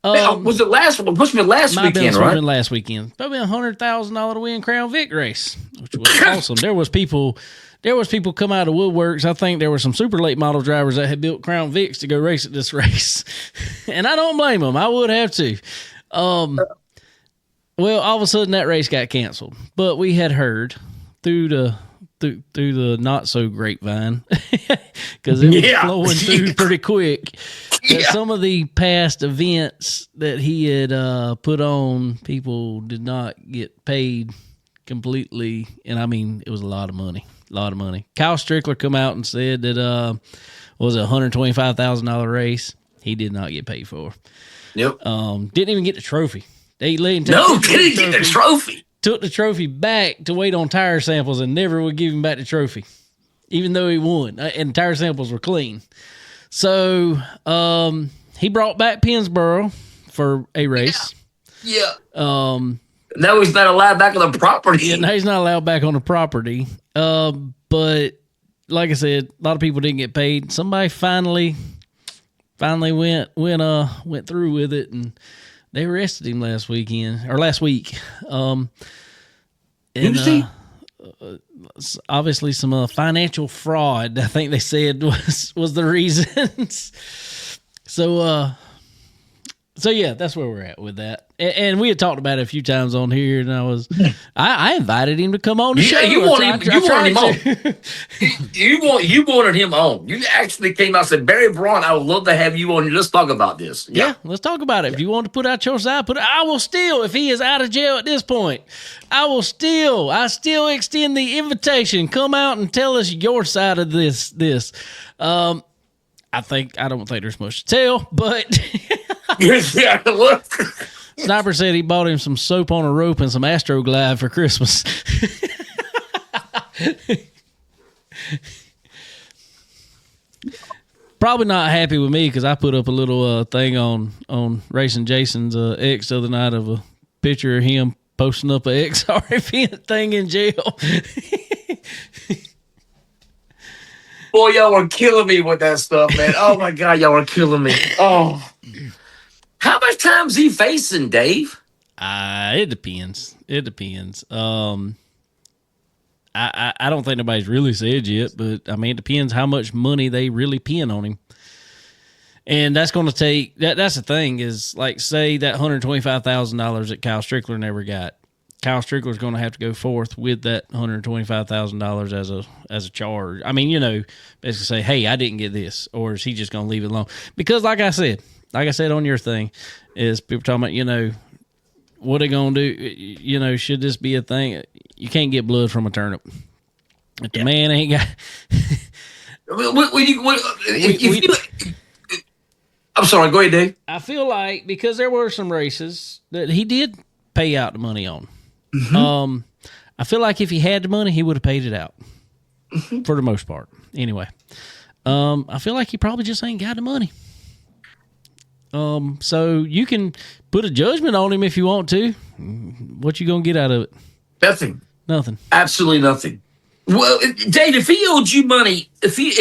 was it last weekend, right? Last weekend. Probably $100,000 to win Crown Vic race, which was awesome. There was people there was people come out of woodworks. I think there were some super late model drivers that had built Crown Vics to go race at this race. And I don't blame them. I would have to. Well, all of a sudden that race got canceled, but we had heard through the not so grapevine because it was flowing through pretty quick. That some of the past events that he had put on, people did not get paid completely, and I mean it was a lot of money. Kyle Strickler come out and said that was a $125,000 race. He did not get paid for. Yep. Didn't even get the trophy. Didn't get the trophy. Took the trophy back to wait on tire samples and never would give him back the trophy, even though he won. And tire samples were clean. So he brought back Pennsboro for a race. Yeah. Now he's not allowed back on the property. Yeah, now he's not allowed back on the property. But like I said, a lot of people didn't get paid. Somebody finally went through with it, and they arrested him last week. Obviously some financial fraud, I think they said was the reasons. So yeah, that's where we're at with that. And we had talked about it a few times on here, and I invited him to come on the show. You wanted him on. You wanted him on. You actually came out and said, Barry Braun, I would love to have you on. Let's talk about this. Yeah, let's talk about it. If you want to put out your side, I will still, if he is out of jail at this point, I still extend the invitation. Come out and tell us your side of this. I don't think there's much to tell, but Sniper said he bought him some soap on a rope and some Astroglide for Christmas. Probably not happy with me because I put up a little thing on Racin Jason's X the other night of a picture of him posting up an XR event thing in jail. Boy, y'all are killing me with that stuff, man. Oh, my God, y'all are killing me. Oh. How much time's he facing, Dave? It depends. I don't think nobody's really said yet, but, I mean, it depends how much money they really pin on him. And that's going to take – that's the thing is, like, say that $125,000 that Kyle Strickler never got. Kyle Strickler's going to have to go forth with that $125,000 as a charge. I mean, basically say, hey, I didn't get this, or is he just going to leave it alone? Because like I said on your thing, is people talking about, what are they going to do? Should this be a thing? You can't get blood from a turnip. If the man ain't got... I'm sorry, go ahead, Dave. I feel like because there were some races that he did pay out the money on. Mm-hmm. I feel like if he had the money, he would have paid it out for the most part. Anyway, I feel like he probably just ain't got the money. So you can put a judgment on him if you want to. What you gonna get out of it? Nothing. Absolutely nothing. Well, Dave, if he owed you money, if he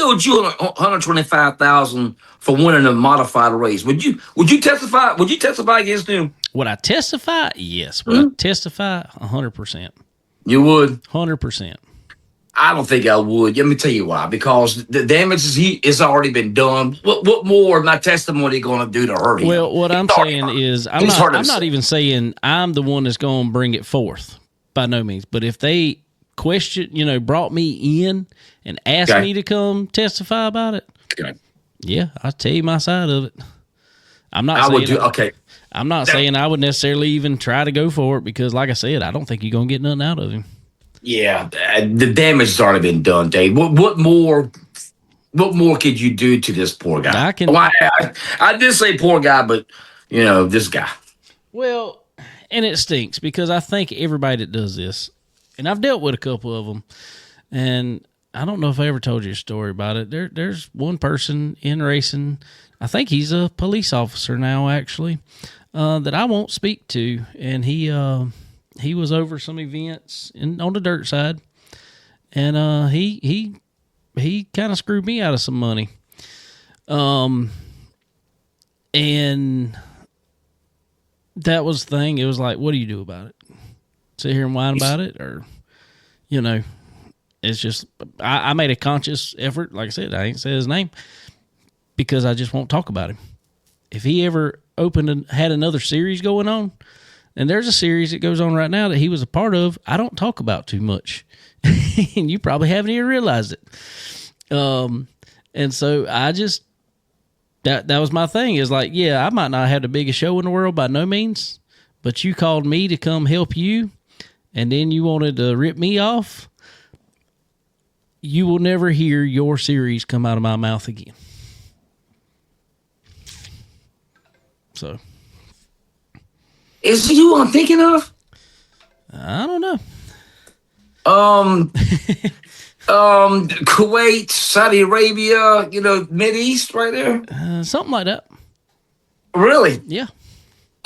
owed you $125,000 for winning a modified race, would you testify? Would you testify against him? Would I testify? Yes. Would I testify? 100%. You would? 100%. I don't think I would. Let me tell you why. Because the damage is already been done. What more is my testimony going to do to hurt him? Well, what I'm saying is, I'm not even saying I'm the one that's going to bring it forth. By no means. But if they brought me in and asked me to come testify about it, yeah, I'll tell you my side of it. I'm not saying I would necessarily even try to go for it because, like I said, I don't think you're going to get nothing out of him. Yeah, the damage has already been done, Dave. What more could you do to this poor guy? I did say poor guy, but, this guy. Well, and it stinks because I think everybody that does this, and I've dealt with a couple of them, and I don't know if I ever told you a story about it. There's one person in racing, I think he's a police officer now, actually, that I won't speak to, and he was over some events on the dirt side, and he kind of screwed me out of some money, and that was the thing. It was like, what do you do about it? Sit here and whine about it, or It's just I made a conscious effort. Like I said, I ain't said his name because I just won't talk about him. If he ever opened and had another series going on, and there's a series that goes on right now that he was a part of, I don't talk about too much. And you probably haven't even realized it. And so I just, that was my thing, is like, yeah, I might not have the biggest show in the world by no means, but you called me to come help you, and then you wanted to rip me off. You will never hear your series come out of my mouth again. So. Is it who I'm thinking of? I don't know. Kuwait, Saudi Arabia, Mid East, right there. Something like that. Really? Yeah.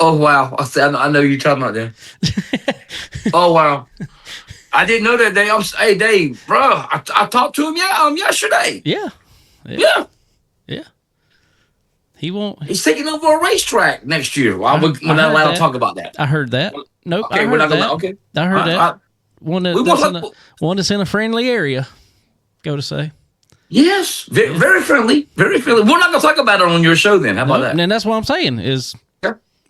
Oh wow! I know you're talking about them. Oh wow! I didn't know that, Dave. Hey, Dave, bro, I talked to him yesterday. Yeah. Yeah. He won't. He's taking over a racetrack next year. We're not allowed to talk about that. I heard that. Nope. Okay, I heard we're not that. gonna. Okay. I heard that. One that's in a friendly area. Go to say. Yes, very friendly, very friendly. We're not going to talk about it on your show then. How about that? And that's what I'm saying is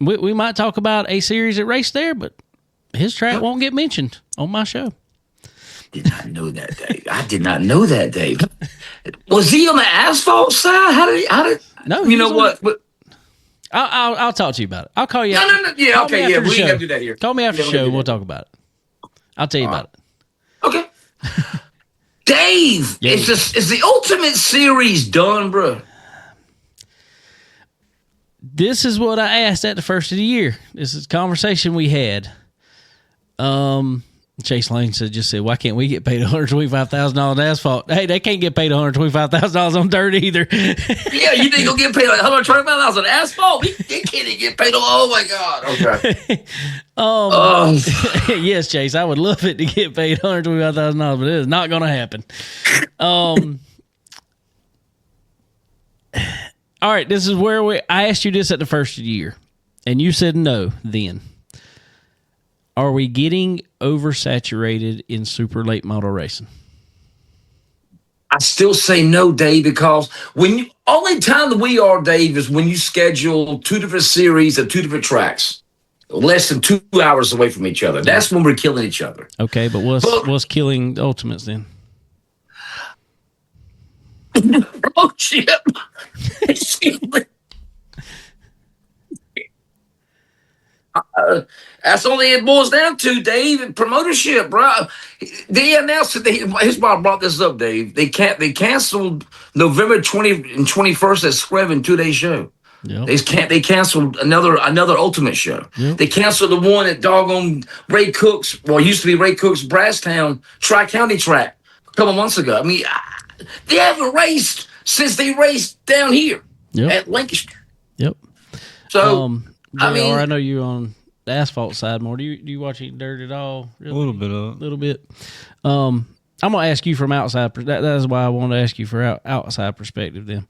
we might talk about a series that raced there, but his track won't get mentioned on my show. Did not know that, Dave. I did not know that, Dave. Was he on the asphalt side? How did? No. You know what? I'll talk to you about it. I'll call you. No. Yeah, okay, yeah. We ain't got to do that here. Call me after the show and we'll talk about it. I'll tell you about it. Okay. Dave, Yeah. is the Ultimate Series done, bro? This is what I asked at the first of the year. This is a conversation we had. Chase Lane just said, why can't we get paid $125,000 on asphalt? Hey, they can't get paid $125,000 on dirt either. Yeah, you think you'll get paid like $125,000 on asphalt? They can't even get paid. Oh my God. Okay. Yes, Chase, I would love it to get paid $125,000, but it is not going to happen. All right, this is where I asked you this at the first of the year, and you said no then. Are we getting oversaturated in super late model racing? I still say no, Dave, because only time that we are, Dave, is when you schedule two different series at two different tracks, less than 2 hours away from each other. That's when we're killing each other. Okay, but what's killing the Ultimates then? Oh, shit. Excuse me. That's only it boils down to, Dave, promotership, bro. They announced that here's why I brought this up, Dave. They canceled November 20th and 21st at Screven 2-day show. Yep. They canceled another Ultimate show. Yep. They canceled the one at doggone Ray Cook's, well, it used to be Ray Cook's Brasstown Tri-County track a couple months ago. I mean, they haven't raced since they raced down here at Lancaster. Yep. So, I know you on the asphalt side more. Do you watch any dirt at all? Really? A little bit of it. A little bit. I'm going to ask you from outside. That is why I want to ask you for outside perspective then.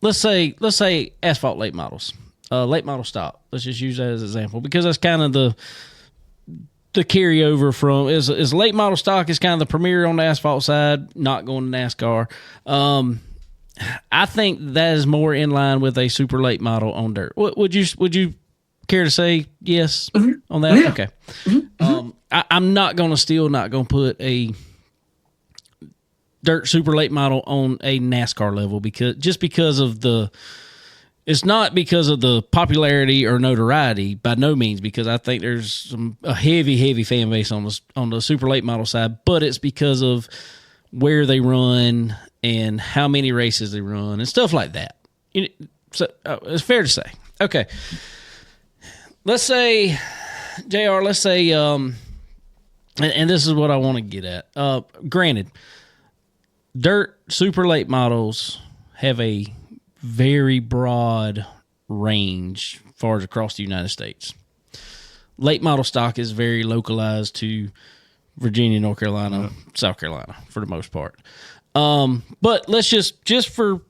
Let's say asphalt late models, late model stock. Let's just use that as an example because that's kind of the carryover from is late model stock is kind of the premier on the asphalt side, not going to NASCAR. I think that is more in line with a super late model on dirt. Would you care to say yes on that? Yeah. Okay. I'm not going to put a dirt super late model on a NASCAR level because of it's not because of the popularity or notoriety by no means, because I think there's a heavy fan base on the super late model side, but it's because of where they run and how many races they run and stuff like that. So it's fair to say. Okay. Let's say, JR, and this is what I want to get at. Granted, dirt super late models have a very broad range as far as across the United States. Late model stock is very localized to Virginia, North Carolina, South Carolina for the most part. But let's just for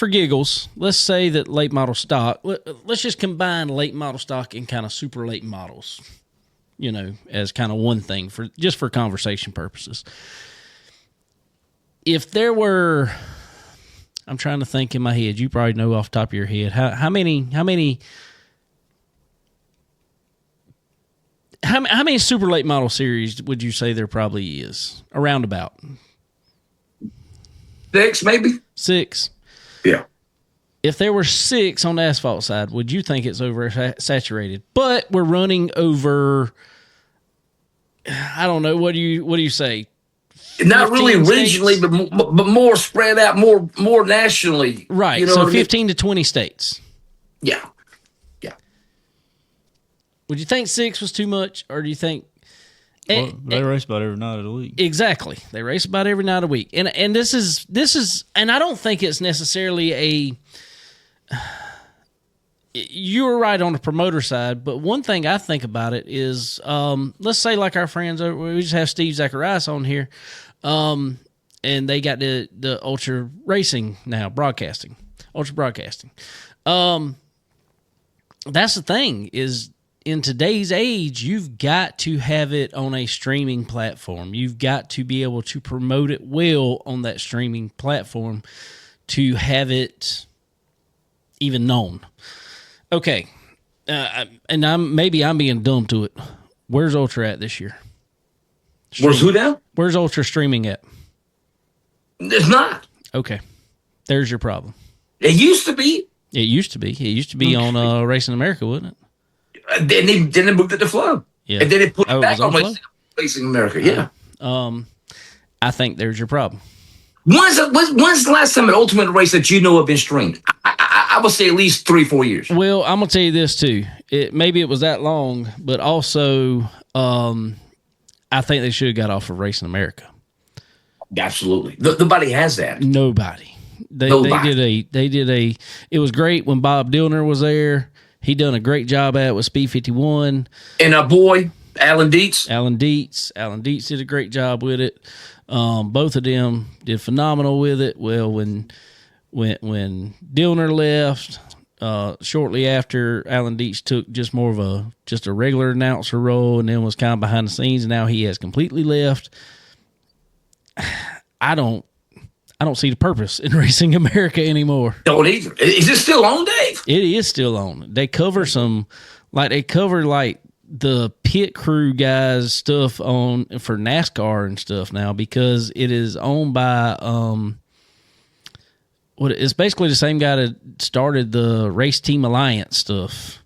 giggles, let's say that late model stock, let's just combine late model stock and kind of super late models. as kind of one thing for conversation purposes. If there were, I'm trying to think in my head, you probably know off the top of your head, how many super late model series would you say there probably is? Around about 6, maybe. 6. Yeah. If there were 6 on the asphalt side, would you think it's oversaturated? But we're running over, I don't know, what do you say? Not really regionally, states? but more spread out, more nationally. Right. You know so what 15 to 20 states. Yeah. Would you think 6 was too much, or do you think? Well, they race about every night of the week. Exactly, they race about every night of the week, and this is, and I don't think it's necessarily a. You were right on the promoter side, but one thing I think about it is, let's say like our friends, we just have Steve Zacharias on here, and they got the ultra racing now ultra broadcasting. That's the thing is, in today's age, you've got to have it on a streaming platform. You've got to be able to promote it well on that streaming platform to have it even known. Okay, and I'm being dumb to it. Where's Ultra at this year? Where's who now? Where's Ultra streaming at? It's not. Okay, there's your problem. It used to be. It used to be. It used to be on Racing America, wasn't it? Then they moved it to Flow. Yeah. And then they put it back it was on Racing America. Yeah. I think there's your problem. When's the last time an Ultimate race that you know have been streamed? I would say at least 3-4 years. Well, I'm gonna tell you this too. Maybe it was that long, but also I think they should have got off of Racing America. Absolutely. Nobody has that. Nobody. They did a. It was great when Bob Dillner was there. He done a great job at it with Speed 51. And our boy, Alan Dietz. Alan Dietz did a great job with it. Both of them did phenomenal with it. Well, when Dillner left, shortly after, Alan Dietz took just more of a regular announcer role, and then was kind of behind the scenes. And now he has completely left. I don't see the purpose in Racing America anymore. Don't either. Is it still on, Dave? It is still on. They cover the pit crew guys stuff on for NASCAR and stuff now, because it is owned by it's basically the same guy that started the Race Team Alliance stuff.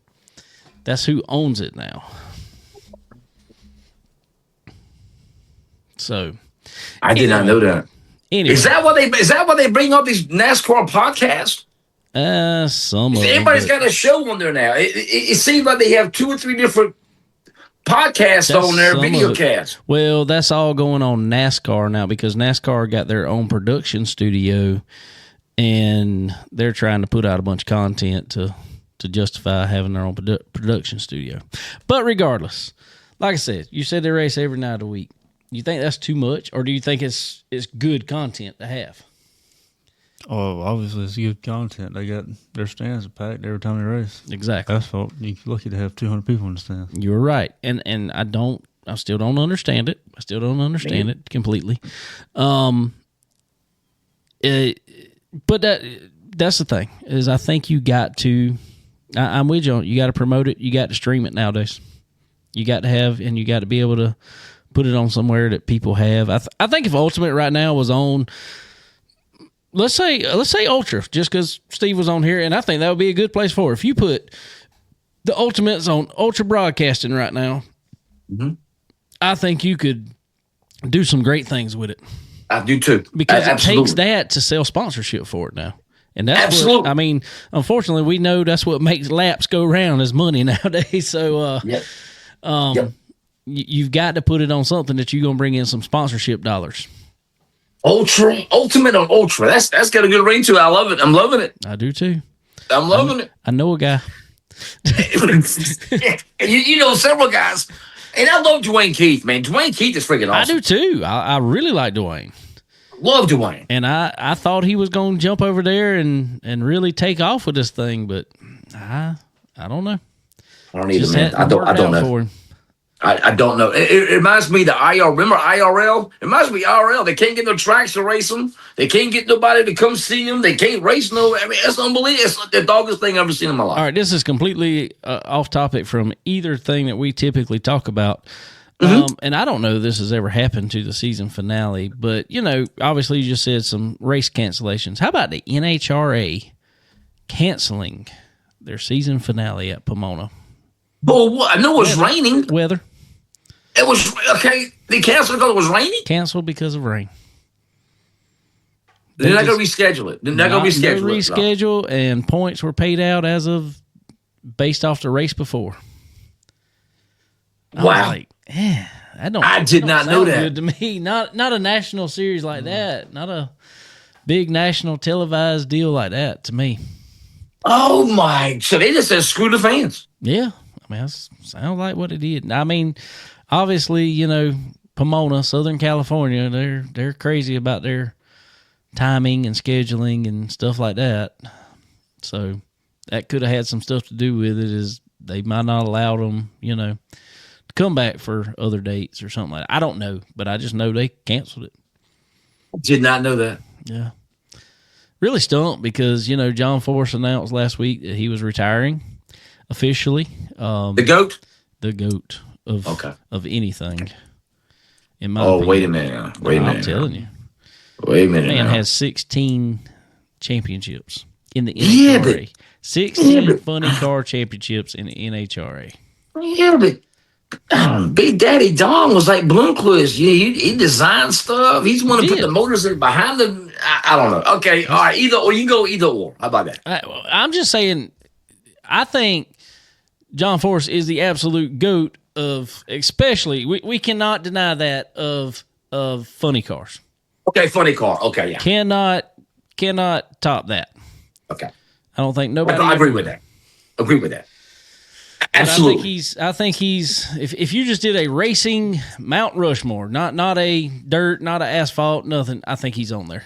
That's who owns it now. So I did not know that. Anyway. Is that why they bring up these NASCAR podcasts? Some of everybody's got a show on there now. It seems like they have 2 or 3 different podcasts on their video cast. Well, that's all going on NASCAR now, because NASCAR got their own production studio, and they're trying to put out a bunch of content to justify having their own production studio. But regardless, like I said, you said they race every night of the week. You think that's too much, or do you think it's good content to have? Oh, obviously it's good content. They got their stands packed every time they race. Exactly. Asphalt, you're lucky to have 200 people in the stands. You're right, and I still don't understand it. I still don't understand it completely. But that's the thing, is I think you got to. I'm with you on it. You got to promote it. You got to stream it nowadays. You got to have, and you got to be able to put it on somewhere that people have. I think if Ultimate right now was on, let's say Ultra, just because Steve was on here, and I think that would be a good place for it. If you put the Ultimates on Ultra Broadcasting right now, I think you could do some great things with it. I do too. Because it takes that to sell sponsorship for it now. And that's absolutely. What, I mean, unfortunately, we know that's what makes laps go round is money nowadays. So, you've got to put it on something that you're going to bring in some sponsorship dollars. Ultimate on Ultra. That's got a good ring to it. I love it. I'm loving it. I do too. I'm loving it. I know a guy. you know several guys. And I love Dwayne Keith, man. Dwayne Keith is freaking awesome. I do too. I really like Dwayne. Love Dwayne. And I thought he was going to jump over there and really take off with this thing, but I don't know. I don't either, man. I don't know. For him. I don't know. It reminds me of the IRL. Remember IRL? It reminds me of IRL. They can't get no tracks to race them. They can't get nobody to come see them. They can't race no. I mean, it's unbelievable. It's the doggest thing I've ever seen in my life. All right, this is completely off topic from either thing that we typically talk about. And I don't know if this has ever happened to the season finale, but, obviously you just said some race cancellations. How about the NHRA canceling their season finale at Pomona? Well, what? I know it was raining. Weather. It was, okay, they canceled because it was raining? Canceled because of rain. They're not going to reschedule it. They're not going to reschedule no reschedule, and points were paid out based off the race before. Wow. I did not know that. Good to me. Not a national series like that. Not a big national televised deal like that to me. Oh my! So they just said screw the fans. Yeah, I mean, that sounds like what it did. I mean, obviously, Pomona, Southern California, they're crazy about their timing and scheduling and stuff like that. So that could have had some stuff to do with it. Is they might not allow them, to come back for other dates or something like that. I don't know, but I just know they canceled it. Did not know that. Yeah. Really stumped because, John Force announced last week that he was retiring officially. The GOAT? The GOAT of anything. In my opinion. Wait a minute. I'm telling you. Wait a minute. Man has 16 championships in the NHRA. 16 funny car championships in the NHRA. Yeah, but Big Daddy Don was like Bloomquist. He designed stuff. He's the one to put the motors in behind the. I don't know. Okay, all right. Either or, you can go either or. How about that? I'm just saying. I think John Force is the absolute GOAT of, especially we cannot deny that of funny cars. Okay, funny car. Okay, yeah. Cannot top that. Okay. I don't think nobody. I agree with that. Absolutely. I think he's if you just did a racing Mount Rushmore, not a dirt, not an asphalt, nothing, I think he's on there.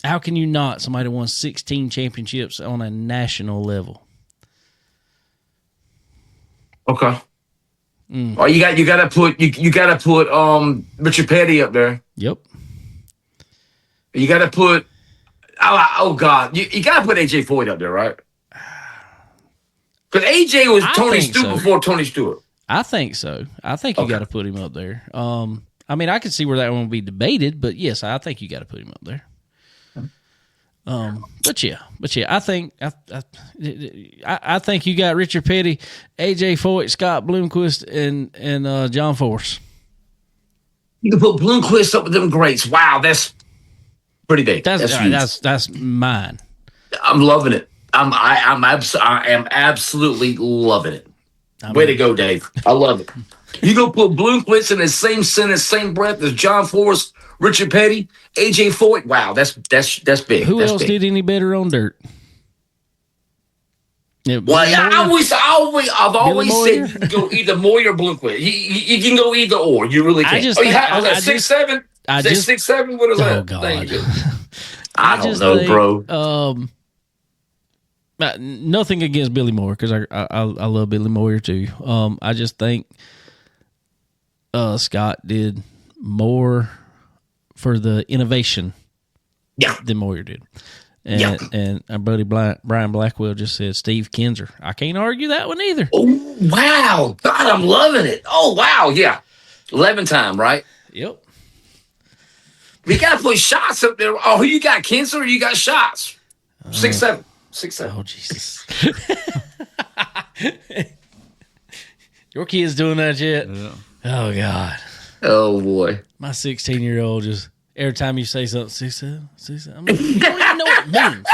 How can you not? Somebody won 16 championships on a national level. Okay. Oh, you gotta put Richard Petty up there. Yep. You gotta put oh God, you gotta put AJ Foyt up there, right? Because AJ was Tony Stewart before Tony Stewart. I think so. I think you got to put him up there. I mean, I could see where that one would be debated, but yes, I think you got to put him up there. But yeah, I think you got Richard Petty, AJ Foyt, Scott Bloomquist, and John Force. You can put Bloomquist up with them greats. Wow, that's pretty big. That's mine. I'm loving it. I am absolutely loving it. Way to go, Dave. I love it. You go put Bloomquist in the same sentence, same breath as John Force, Richard Petty, AJ Foyt. Wow, that's big. Who else did any better on dirt? Yeah, well, I've always said you can go either Moyer or Bloomquist. You can go either or. You really can. Was that 6'7"? 6'7"? What is that? Oh God. I don't know, bro. Nothing against Billy Moore because I love Billy Moyer too. I just think Scott did more for the innovation than Moyer did. And our buddy Brian Blackwell just said Steve Kinzer. I can't argue that one either. Oh, wow. God, I'm loving it. Oh, wow. Yeah. 11 time, right? Yep. We got to put shots up there. Oh, who you got, Kinzer, or you got shots? 6'7". 6'7". Oh, Jesus. Your kid's doing that yet? Yeah. Oh, God. Oh, boy. My 16-year-old just, every time you say something, 6'7". I'm like, you don't even know what it means.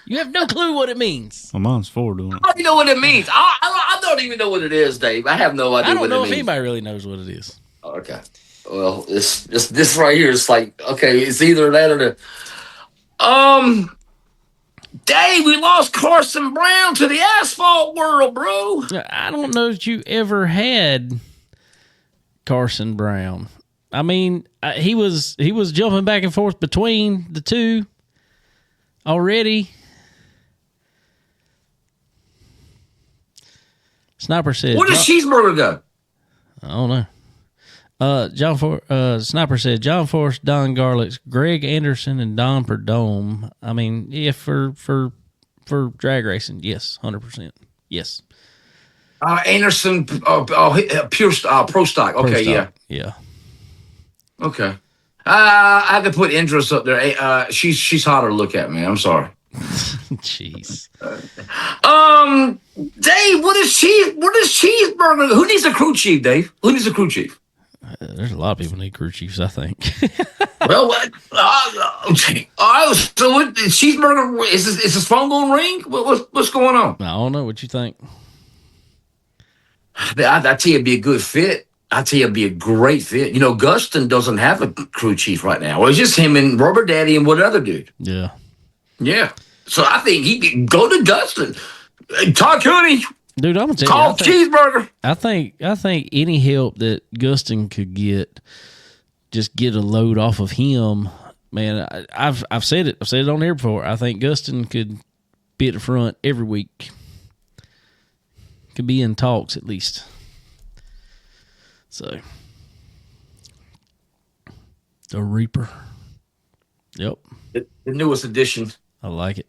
You have no clue what it means. Well, mine's 4 doing it. I don't even know what it means. I don't even know what it is, Dave. I have no idea what it means. I don't know if anybody really knows what it is. Okay. Well, this right here is like, okay, it's either that or the... Dave, we lost Carson Brown to the asphalt world, bro. I don't know if you ever had Carson Brown. I mean, he was jumping back and forth between the two already. Sniper said, Where does Cheeseburger go? I don't know. Sniper said John Force, Don Garlics, Greg Anderson, and Don Perdome. I mean, yeah, for drag racing, yes, 100%, yes. Anderson, pure pro stock. Okay, yeah. Okay. I had to put Indris up there. She's hotter to look at, man. I'm sorry. Jeez. Dave, what is Cheeseburger? Who needs a crew chief, Dave? Who needs a crew chief? There's a lot of people need crew chiefs, I think. Well, what? So what, Cheeseburger, is his phone going to ring? What's going on? I don't know. What you think? I tell you, it'd be a good fit. I tell you, it'd be a great fit. You know, Gustin doesn't have a crew chief right now. Well, it's just him and Robert Daddy and what other dude. Yeah. Yeah. So I think he could go to Gustin. Todd Cooney. Dude, I'm gonna tell call you, Cheeseburger. I think any help that Gustin could get, just get a load off of him. Man, I've said it. I've said it on air before. I think Gustin could be at the front every week. Could be in talks at least. So, the Reaper. Yep. The newest edition. I like it.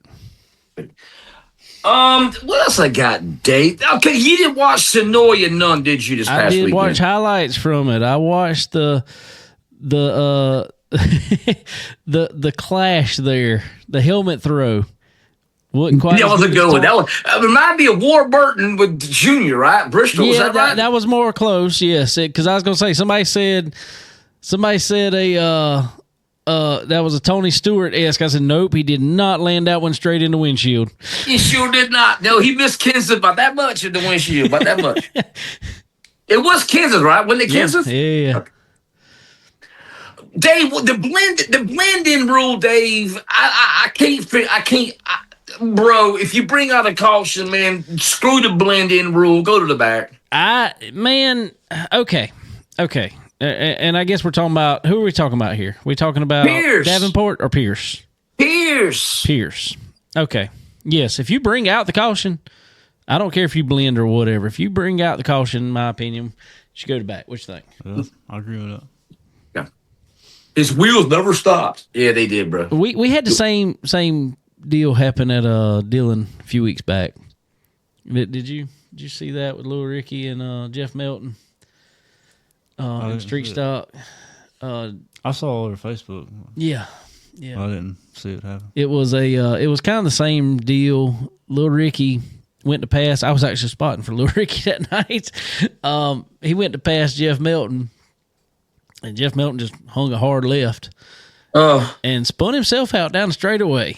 What else I got, Dave? Okay, you didn't watch Sonoya none, did you? This past I did weekend? watch highlights from it. I watched the the clash there, the helmet throw. Wasn't quite. That was a good one. That was remind me of Warburton with Junior, right? Bristol, yeah, was that right? That was more close. Yes, because I was gonna say somebody said that was a Tony Stewart-esque. I said nope, he did not land that one straight in the windshield. He sure did not. No, he missed Kansas by that much in the windshield, about that much. It was Kansas, right? Wasn't it Kansas? Yeah. Okay. Dave, the blend-in rule, Dave. I can't. Bro, if you bring out a caution, man, screw the blend-in rule. Go to the back. Okay. And I guess we're talking about, who are we talking about here? We talking about Pierce. Davenport or Pierce? Pierce. Okay. Yes, if you bring out the caution, I don't care if you blend or whatever. If you bring out the caution, in my opinion, you should go to back. What you think? Yeah, I agree with that. Yeah. His wheels never stopped. Yeah, they did, bro. We had the same deal happen at Dillon a few weeks back. Did you see that with Lil Ricky and Jeff Melton? In Street Stock. I saw it over Facebook. Yeah. I didn't see it happen. It was it was kind of the same deal. Lil Ricky went to pass. I was actually spotting for Lil Ricky that night. He went to pass Jeff Melton, and Jeff Melton just hung a hard left and spun himself out down the straightaway.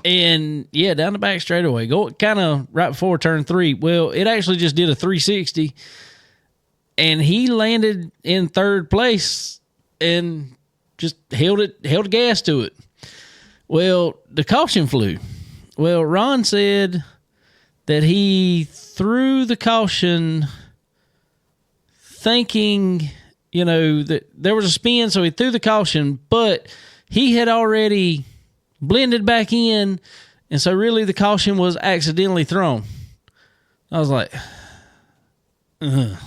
And yeah, down the back straightaway, go kind of right before turn 3. Well, it actually just did a 360, and he landed in third place and just held the gas to it. Well, the caution flew. Well, Ron said that he threw the caution thinking, that there was a spin, so he threw the caution, but he had already blended back in, and so really the caution was accidentally thrown. I was like, I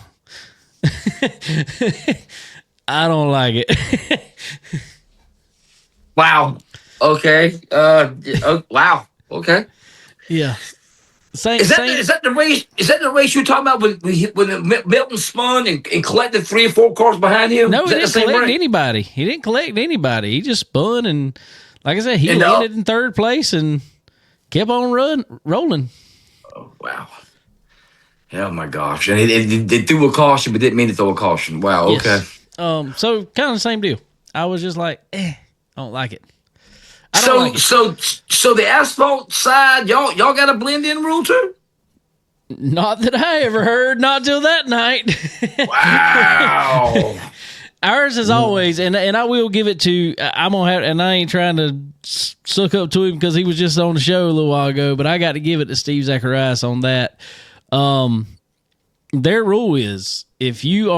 don't like it. Wow. Okay. Wow. Okay. Yeah. Is that the race? Is that the race you're talking about when Milton spun and collected 3 or 4 cars behind him? No, he didn't collect anybody. He didn't collect anybody. He just spun, and like I said, he landed in third place and kept on rolling. Oh, wow. Oh my gosh! And they threw a caution, but didn't mean to throw a caution. Wow. Yes. Okay. So kind of the same deal. I was just like, I don't like it. So the asphalt side, y'all got a blend-in rule too? Not that I ever heard. Not till that night. Wow. Ours is always, and I will give it to. I'm gonna have, and I ain't trying to suck up to him because he was just on the show a little while ago. But I got to give it to Steve Zacharias on that. Their rule is if you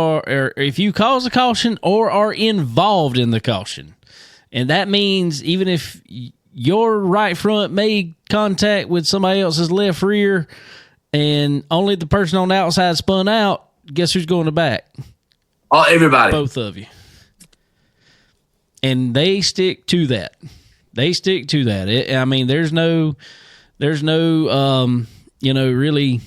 cause a caution or are involved in the caution, and that means even if your right front made contact with somebody else's left rear and only the person on the outside spun out. Guess who's going to back? Oh, everybody. Both of you. And they stick to that. There's no, really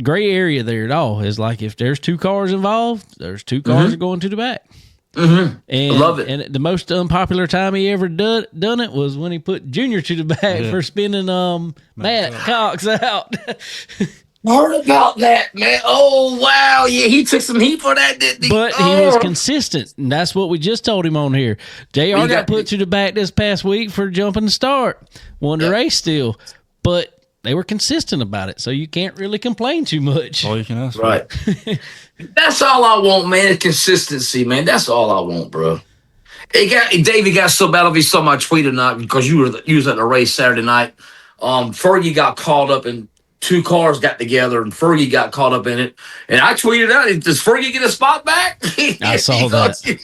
gray area there at all. It's like if there's two cars involved, there's two cars are going to the back. Mm-hmm. And, I love it. And the most unpopular time he ever done it was when he put Junior to the back for spinning Matt Cox out. Heard about that, man. Oh, wow. Yeah, he took some heat for that, didn't he? But he was consistent, and that's what we just told him on here. JR got put to the back this past week for jumping the start. Won the race still, but they were consistent about it, so you can't really complain too much. All you can ask for. Right. That's all I want, man. Is consistency, man. That's all I want, bro. David got so bad if he saw my tweet or not because you was at the race Saturday night. Fergie got caught up in two cars got together and Fergie got caught up in it. And I tweeted out, does Fergie get a spot back? I saw that. And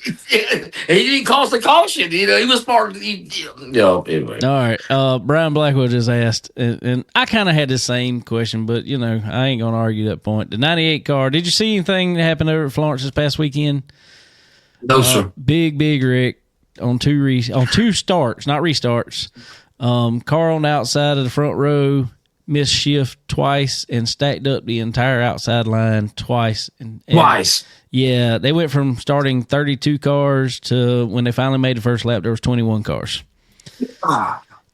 he didn't cause the caution. He was part of anyway. All right. Brian Blackwell just asked, and I kind of had the same question, but, I ain't going to argue that point. The 98 car, did you see anything that happened over at Florence this past weekend? No, sir. Big wreck on two starts, not restarts. Car on the outside of the front row missed shift twice and stacked up the entire outside line twice. Twice? Yeah, they went from starting 32 cars to when they finally made the first lap, there was 21 cars.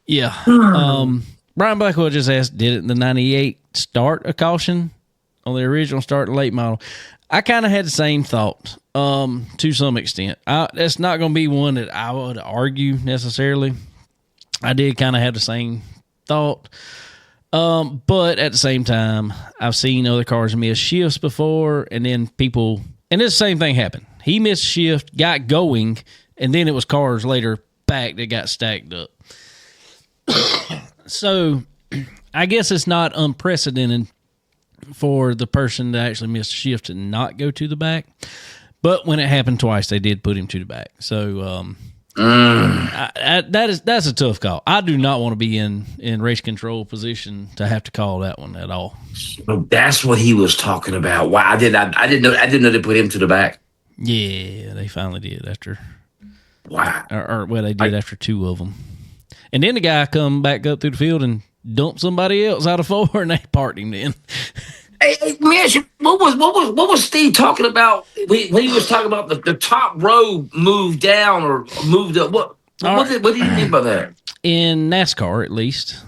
Yeah. Brian Blackwell just asked, did the 98 start a caution on the original start and late model? I kind of had the same thought to some extent. That's not going to be one that I would argue necessarily. I did kind of have the same thought. But at the same time, I've seen other cars miss shifts before, and then people, and this same thing happened. He missed shift, got going, and then it was cars later back that got stacked up. So I guess it's not unprecedented for the person that actually missed a shift to not go to the back. But when it happened twice, they did put him to the back. So, that's a tough call. I do not want to be in race control position to have to call that one at all. Well, that's what he was talking about. Wow, I didn't know they put him to the back. Yeah, they finally did after. Wow. They did after two of them, and then the guy come back up through the field and dumped somebody else out of four, and they parked him then. Hey, man, what was Steve talking about when he was talking about the top row moved down or moved up? What do you mean by that? In NASCAR, at least,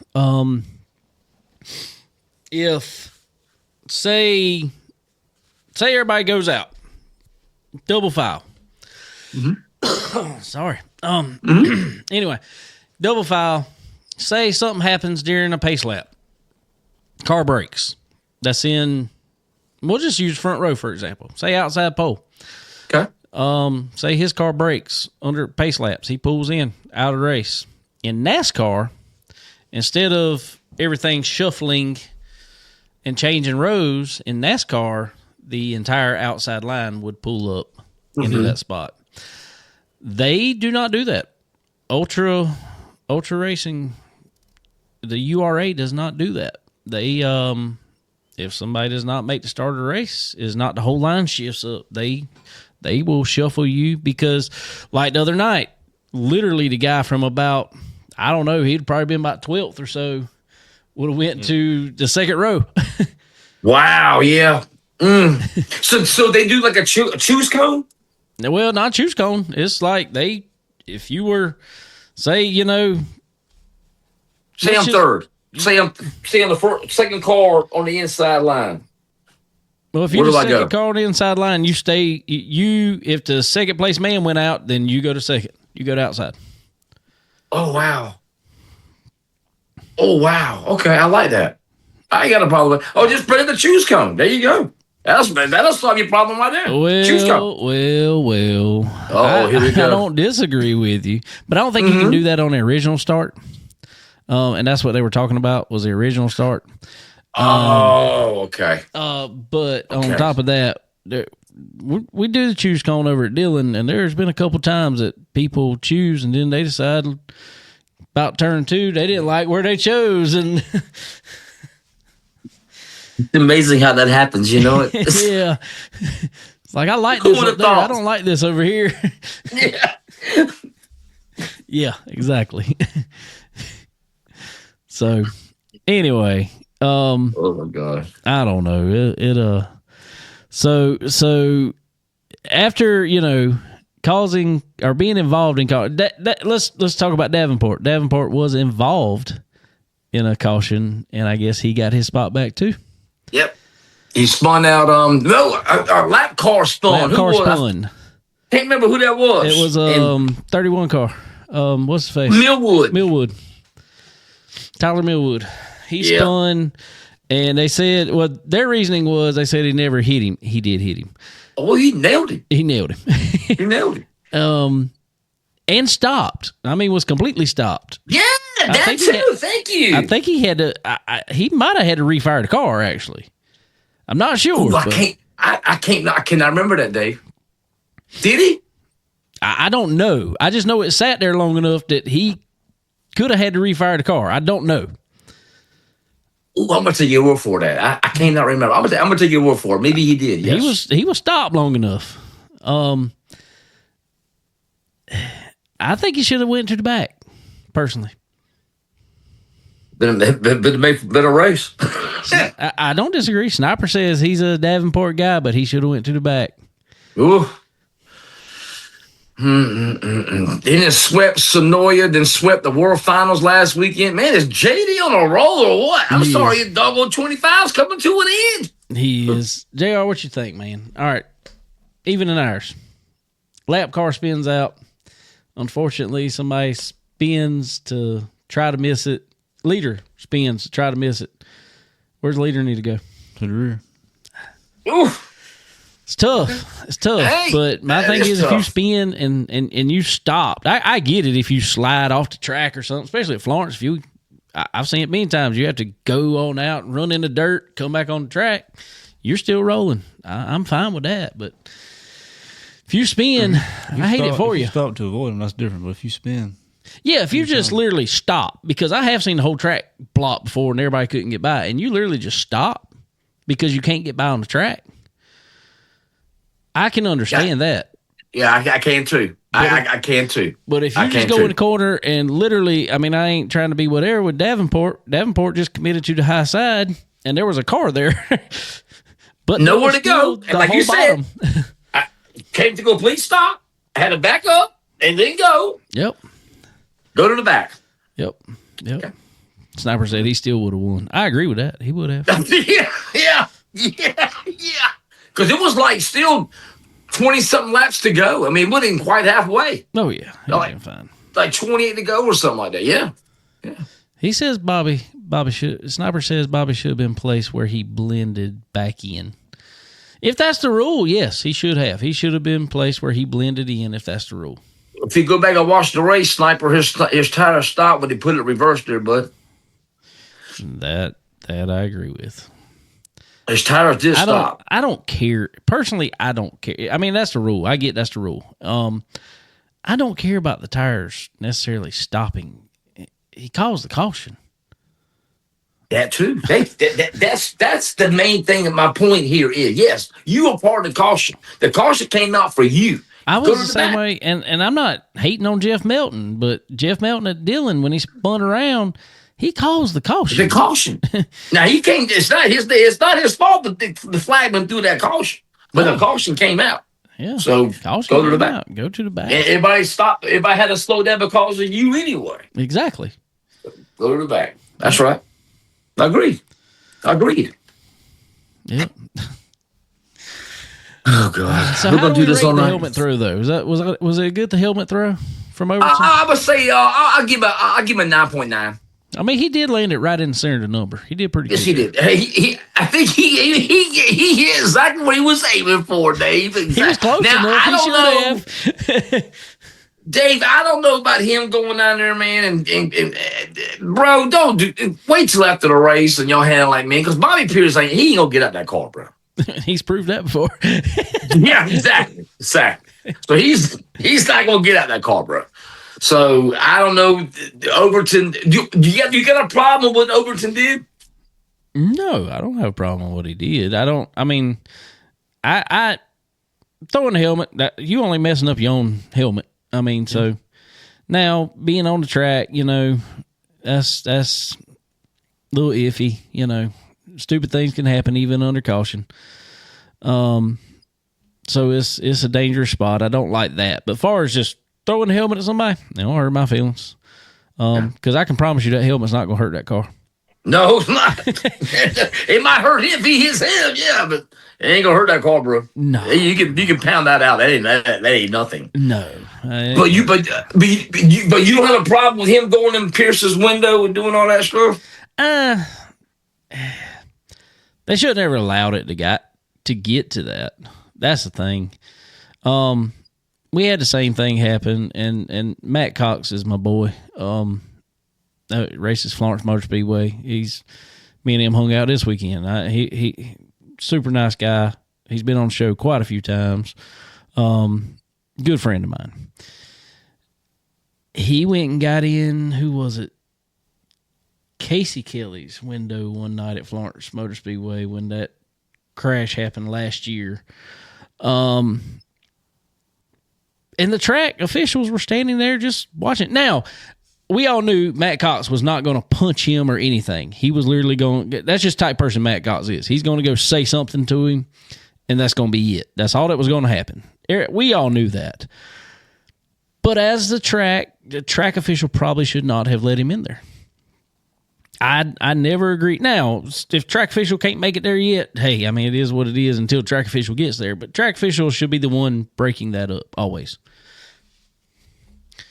if say everybody goes out, double file. Sorry. Anyway, double file. Say something happens during a pace lap. Car breaks. That's in, we'll just use front row, for example. Say outside pole. Okay. Say his car breaks under pace laps. He pulls in, out of the race. In NASCAR, instead of everything shuffling and changing rows, in NASCAR, the entire outside line would pull up into that spot. They do not do that. Ultra racing, the URA does not do that. They, if somebody does not make the start of the race, is not the whole line shifts up. They will shuffle you because, like the other night, literally the guy from about, I don't know, he'd probably been about 12th or so, would have went to the second row. Wow, yeah. So they do like a choose cone? Well, not choose cone. It's like if you were, say I'm third. Say I'm the second car on the inside line. Well, if you're the second car on the inside line, you stay. If the second place man went out, then you go to second. You go to outside. Oh wow. Okay, I like that. I ain't got a problem with it. Oh, just put in the choose cone. There you go. That'll solve your problem right there. Choose cone. Well. Oh, here we go. I don't disagree with you, but I don't think you can do that on the original start. And that's what they were talking about was the original start. Okay. But on top of that, we do the choose cone over at Dillon, and there's been a couple times that people choose, and then they decide about turn two they didn't like where they chose, and It's amazing how that happens, you know? Yeah. It's like, I like Who this would've up there. I thought? don't like this over here. Yeah. Yeah, exactly. So, anyway, Oh my gosh. I don't know. So after, causing or being involved in let's talk about Davenport. Davenport was involved in a caution, and I guess he got his spot back too. Yep. He spun out. Our lap car spun. Lap car Who was? spun. I can't remember who that was. It was 31 car. What's his face? Millwood. Tyler Millwood. He Yeah. spun, and they said, their reasoning was they said he never hit him. He did hit him. Oh, he nailed him. He nailed him. He nailed him. And stopped. I mean, was completely stopped. Yeah, that think too. Thank you. I think he had to. He might have had to refire the car. Actually, I'm not sure. Ooh, I but can't. I can't. I cannot remember that, Dave. Did he? I don't know. I just know it sat there long enough that he could have had to refire the car. I don't know. Ooh, I'm gonna take your word for that. I cannot remember. I'm gonna take your word for it. Maybe he did. Yes. He was stopped long enough. I think he should have went to the back. Personally, Been a race. I don't disagree. Sniper says he's a Davenport guy, but he should have went to the back. Ooh. Then it swept Sonoya, then swept the World Finals last weekend. Man, is JD on a roll or what? I'm sorry, your doggone 25's coming to an end. He is. JR, what you think, man? All right. Even in ours. Lap car spins out. Unfortunately, somebody spins to try to miss it. Leader spins to try to miss it. Where's the leader need to go? To the rear. Oof. It's tough. It's tough. Hey, but my that thing is if you tough. spin and you stopped, I get it if you slide off the track or something, especially at Florence. I've seen it many times. You have to go on out and run in the dirt, come back on the track. You're still rolling. I'm fine with that. But if you spin, I hate it for If you. you stop to avoid them, that's different. But if you spin, Yeah, if you just literally stop, because I have seen the whole track blocked before and everybody couldn't get by, and you literally just stop because you can't get by on the track. I can understand that. Yeah, I can too. I can too. But if I you just can go too. in the corner and literally, I mean, I ain't trying to be whatever with Davenport. Davenport just committed to the high side, and there was a car there. But Nowhere there to was go. still And the like whole you said, bottom. I came to complete stop, had to back up, and then go Yep. to the back. Yep. Okay. Sniper said he still would have won. I agree with that. He would have. yeah. Because it was like still 20-something laps to go. I mean, it wasn't even quite halfway. Oh, yeah. He Like- was fine. Like 28 to go or something like that. Yeah. He says Sniper says Bobby should have been placed where he blended back in. If that's the rule, yes, he should have. He should have been placed where he blended in if that's the rule. If you go back and watch the race, Sniper, his tire stopped when they put it reversed there, bud. That I agree with. His tires did stop. I don't care. Personally, I don't care. I mean, that's the rule. I get that's the rule. I don't care about the tires necessarily stopping. He calls the caution. That too. That's the main thing. And my point here is, yes, you are part of the caution. The caution came out for you. I Go was to the the same back. way, and I'm not hating on Jeff Melton, but Jeff Melton at Dillon, when he spun around, he calls the caution. The caution. Now he can't. It's not his fault that the flagman threw that caution, but the caution came out. Yeah. So Caution go to the came back. out. Go to the back. And everybody stopped. Everybody had to slow down because of you anyway. Exactly. Go to the back. That's right. Agreed. Yep. Oh God. So We're how gonna do we do this rate all the night. helmet throw though? Was it good, the helmet throw from Overton? I would say I'll give him a 9.9. I mean, he did land it right in the center of the number. He did pretty Yes, good. he did. I think he hit exactly what he was aiming for, Dave. Exactly. He was close now, enough. I don't He should have. Dave, I don't know about him going down there, man. And bro, wait till after the race and y'all handle like me, because Bobby Pierce he ain't gonna get out that car, bro. He's proved that before. Yeah, exactly. So he's not gonna get out that car, bro. So I don't know, Overton. You got a problem with what Overton did? No, I don't have a problem with what he did. I throwing a helmet, you only messing up your own helmet. So now being on the track, that's a little iffy, stupid things can happen even under caution. So it's a dangerous spot. I don't like that. But as far as just throwing a helmet at somebody, it don't hurt my feelings. Because I can promise you that helmet's not going to hurt that car. No, it's not. It might hurt him if he hits him, yeah, but it ain't gonna hurt that car, bro. No, you can pound that out. That ain't nothing. No, but you don't have a problem with him going in Pierce's window and doing all that stuff. They should have never allowed it to get to that. That's the thing. We had the same thing happen, and Matt Cox is my boy. Races Florence Motor Speedway. Me and him hung out this weekend. He super nice guy. He's been on the show quite a few times. Good friend of mine. He went and got in, who was it? Casey Kelly's window one night at Florence Motor Speedway when that crash happened last year. And the track officials were standing there just watching. Now, we all knew Matt Cox was not going to punch him or anything. He was literally that's just the type of person Matt Cox is. He's going to go say something to him, and that's going to be it. That's all that was going to happen. We all knew that. But as the track official probably should not have let him in there. I never agree. Now, if track official can't make it there yet, hey, it is what it is until track official gets there. But track official should be the one breaking that up always.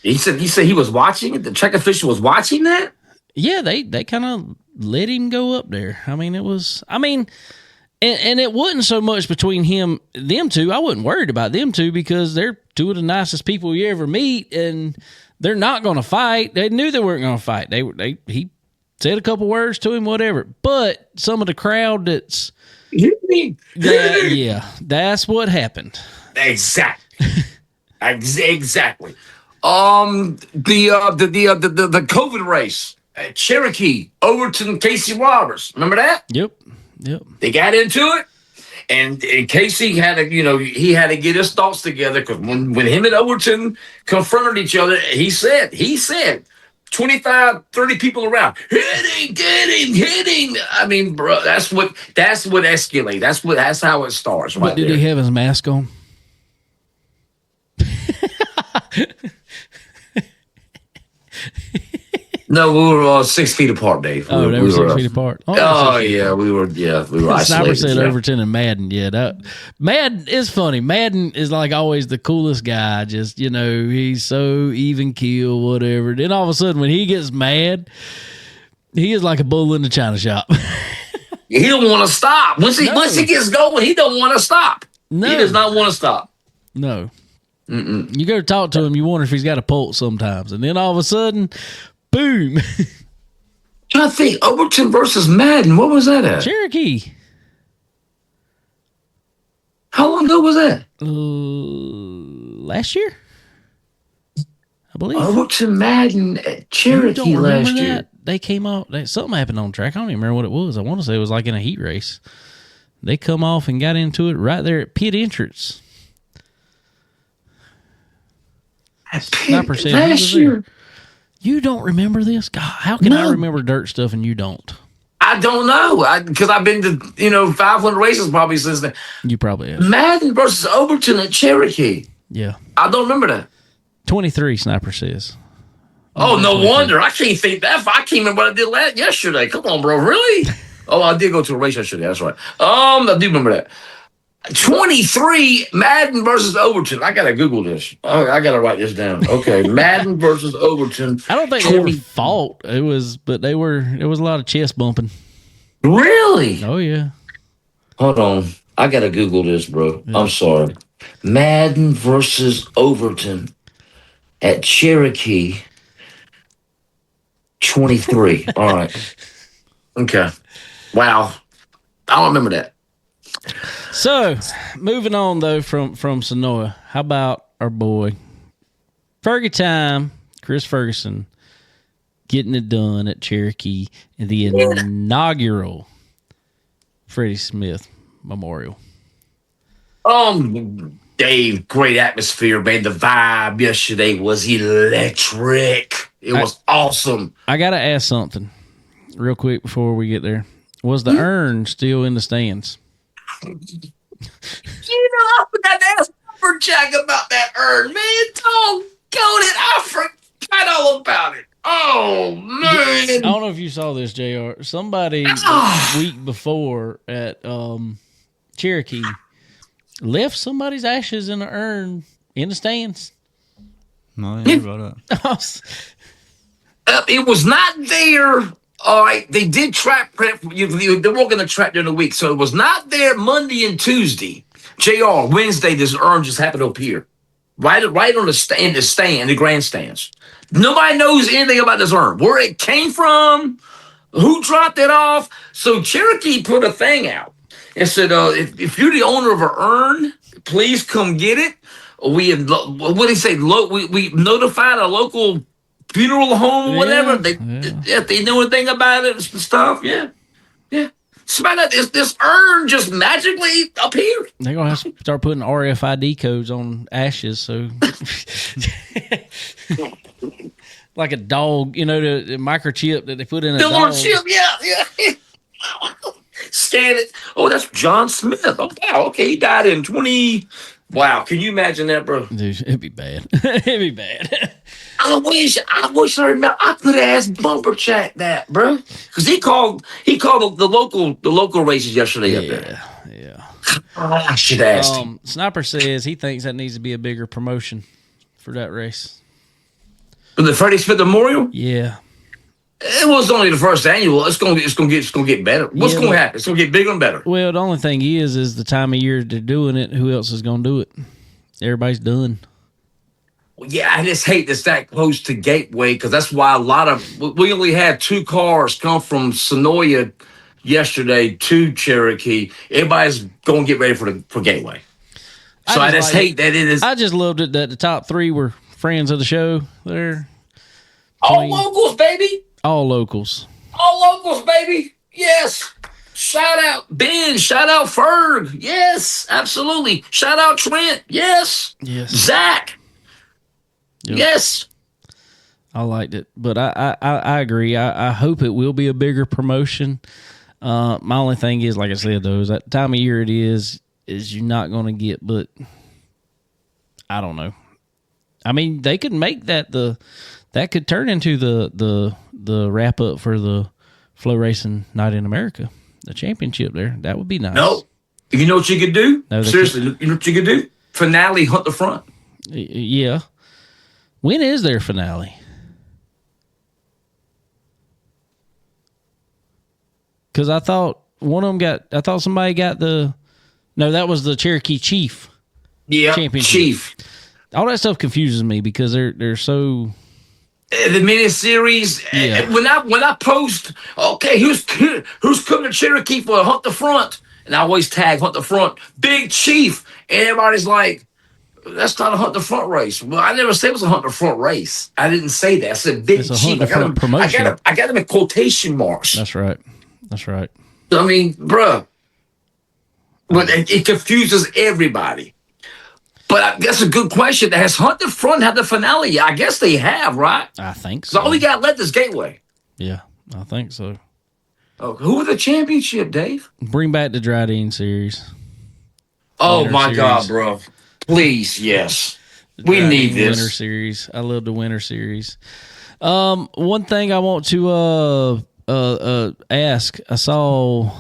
You said he was watching it? The track official was watching that? Yeah, they kind of let him go up there. It was, and it wasn't so much between them two. I wasn't worried about them two because they're two of the nicest people you ever meet, and they're not going to fight. They knew they weren't going to fight. He said a couple words to him, whatever. But some of the crowd that's what happened. Exactly. Exactly. The COVID race at Cherokee, Overton, Casey Roberts. Remember that? Yep. They got into it, and Casey had to, he had to get his thoughts together because when him and Overton confronted each other, he said, 25, 30 people around, hit him. Bro, that's what escalates. That's how it starts. But did he have his mask on? No, we were 6 feet apart, Dave. They were 6 feet apart. We were isolated. Sniper said Overton and Madden. Yeah, Madden is funny. Madden is like always the coolest guy. Just, he's so even keel, whatever. Then all of a sudden when he gets mad, he is like a bull in the china shop. He don't want to stop. Once he gets going, he don't want to stop. No. He does not want to stop. No. Mm-mm. You go to talk to him, you wonder if he's got a pulse sometimes. And then all of a sudden, boom. I think Overton versus Madden. What was that at? Cherokee. How long ago was that? Last year, I believe. Overton Madden at Cherokee last year. That? They came off. Something happened on track. I don't even remember what it was. I want to say it was like in a heat race. They come off and got into it right there at pit entrance. Sniper said last year. You don't remember this? God, how can I remember dirt stuff and you don't? I don't know. Because I've been to 500 races probably since then. You probably have. Madden versus Overton at Cherokee. Yeah. I don't remember that. 23, Sniper says. Oh, no wonder. I can't think that. I can't remember what I did yesterday. Come on, bro. Really? Oh, I did go to a race yesterday. That's right. I do remember that. 23 Madden versus Overton. I gotta Google this. I gotta write this down. Okay, Madden versus Overton. I don't think they ever fought. It was a lot of chest bumping. Really? Oh yeah. Hold on. I gotta Google this, bro. Yeah. I'm sorry. Madden versus Overton at Cherokee. 23. All right. Okay. Wow. I don't remember that. So, moving on though from Sonoya, how about our boy Fergie Time, Chris Ferguson, getting it done at Cherokee in the inaugural Freddie Smith Memorial. Dave, great atmosphere, man. The vibe yesterday was electric. It was awesome. I gotta ask something real quick before we get there. Was the urn still in the stands? I forgot to ask Jack about that urn, man. Doggone it. I forgot all about it. Oh, man. I don't know if you saw this, JR. Somebody the week before at Cherokee left somebody's ashes in an urn in the stands. No, I didn't hear about that. It was not there. All right, they did track prep. They're working the track during the week, so it was not there Monday and Tuesday. JR, Wednesday, this urn just happened up here, right on the grandstands. Nobody knows anything about this urn, where it came from, who dropped it off. So Cherokee put a thing out and said, if you're the owner of an urn, please come get it. We what do they say? We notified a local funeral home or whatever. If they know anything about it and stuff, yeah. Smell that this urn just magically appeared. They're gonna have to start putting RFID codes on ashes, so like a dog, the microchip that they put in a dog. Little chip, yeah. Scan it. Oh, that's John Smith. Oh wow, okay, he died in 20. Wow, can you imagine that, bro? Dude, it'd be bad. It'd be bad. I wish I remember. I could have asked Bumper Chat that, bro, because he called the local races yesterday up there. Yeah. I should ask him. Sniper says he thinks that needs to be a bigger promotion for that race. For the Freddie Smith Memorial? Yeah. It was only the first annual. It's gonna get better. What's gonna happen? It's gonna get bigger and better. Well, the only thing is the time of year they're doing it. Who else is gonna do it? Everybody's done. Yeah, I just hate this that close to Gateway because that's why we only had 2 cars come from Sonoya yesterday to Cherokee. Everybody's gonna get ready for Gateway. So I just hate that it is. I just loved it that the top 3 were friends of the show. They're all locals, baby. All locals. All locals, baby. Yes. Shout out Ben. Shout out Ferg. Yes, absolutely. Shout out Trent. Yes. Zach. Yep. Yes. I liked it, but I agree. I hope it will be a bigger promotion. My only thing is, like I said, though, is that time of year it is you're not going to get. But I don't know. I mean, they could make that that could turn into the wrap up for the Flow Racing Night in America, the championship there. That would be nice. No, you know what you could do? No, seriously, you know what you could do? Finale, hunt the front. Yeah. When is their finale? Because I thought somebody got that was the Cherokee Chief. Yeah, championship. Chief. All that stuff confuses me because they're so. The miniseries. Yeah. When I post, okay, who's coming to Cherokee for Hunt the Front, and I always tag Hunt the Front, Big Chief, and everybody's like, that's not a Hunt the Front race. Well, I never said it was a Hunt the Front race. I didn't say that. I said Big Chief. I got them in quotation marks. That's right. I mean, bruh, but it confuses everybody. But that's a good question. Has Hunt the Front had the finale? I guess they have, right? I think so. So all we got left is Gateway. Yeah, I think so. Oh, who were the championship, Dave? Bring back the Dryden series. Oh, Winter my series. God, bro. Please, yes. We need this. Winter series. I love the Winter series. One thing I want to ask. I saw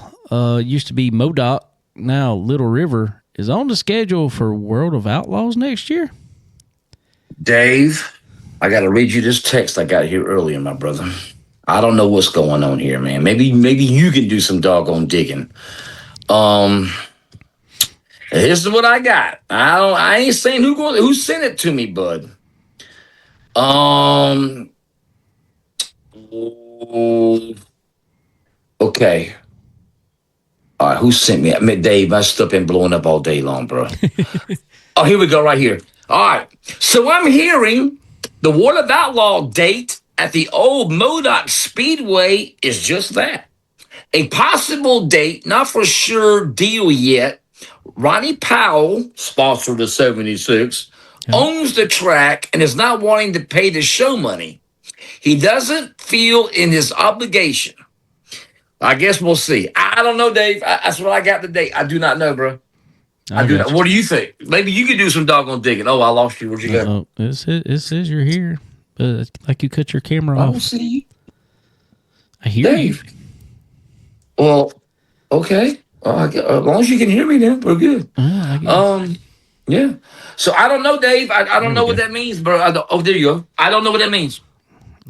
used to be MoDOT, now Little River, is on the schedule for World of Outlaws next year. Dave, I got to read you this text I got here earlier, my brother. I don't know what's going on here, man. Maybe you can do some doggone digging. Here's what I got. I ain't saying who sent it to me, bud. Okay. All right, who sent me? I mean, Dave, my stuff been blowing up all day long, bro. Oh, here we go, right here. All right. So I'm hearing the World of Outlaw date at the old MoDOT Speedway is just that. A possible date, not for sure deal yet. Ronnie Powell, sponsor of the 76, owns the track and is not wanting to pay the show money. He doesn't feel in his obligation. I guess we'll see. I don't know, Dave. That's what I got today. I do not know, bro. I do not. What do you think? Maybe you could do some doggone digging. Oh, I lost you. Where'd you go? It says you're here. Like you cut your camera I off. don't see you. I hear Dave. you. Well, okay. As long as you can hear me, then we're good. Yeah. So I don't know, Dave. I don't know what that means, bro. There you go. I don't know what that means.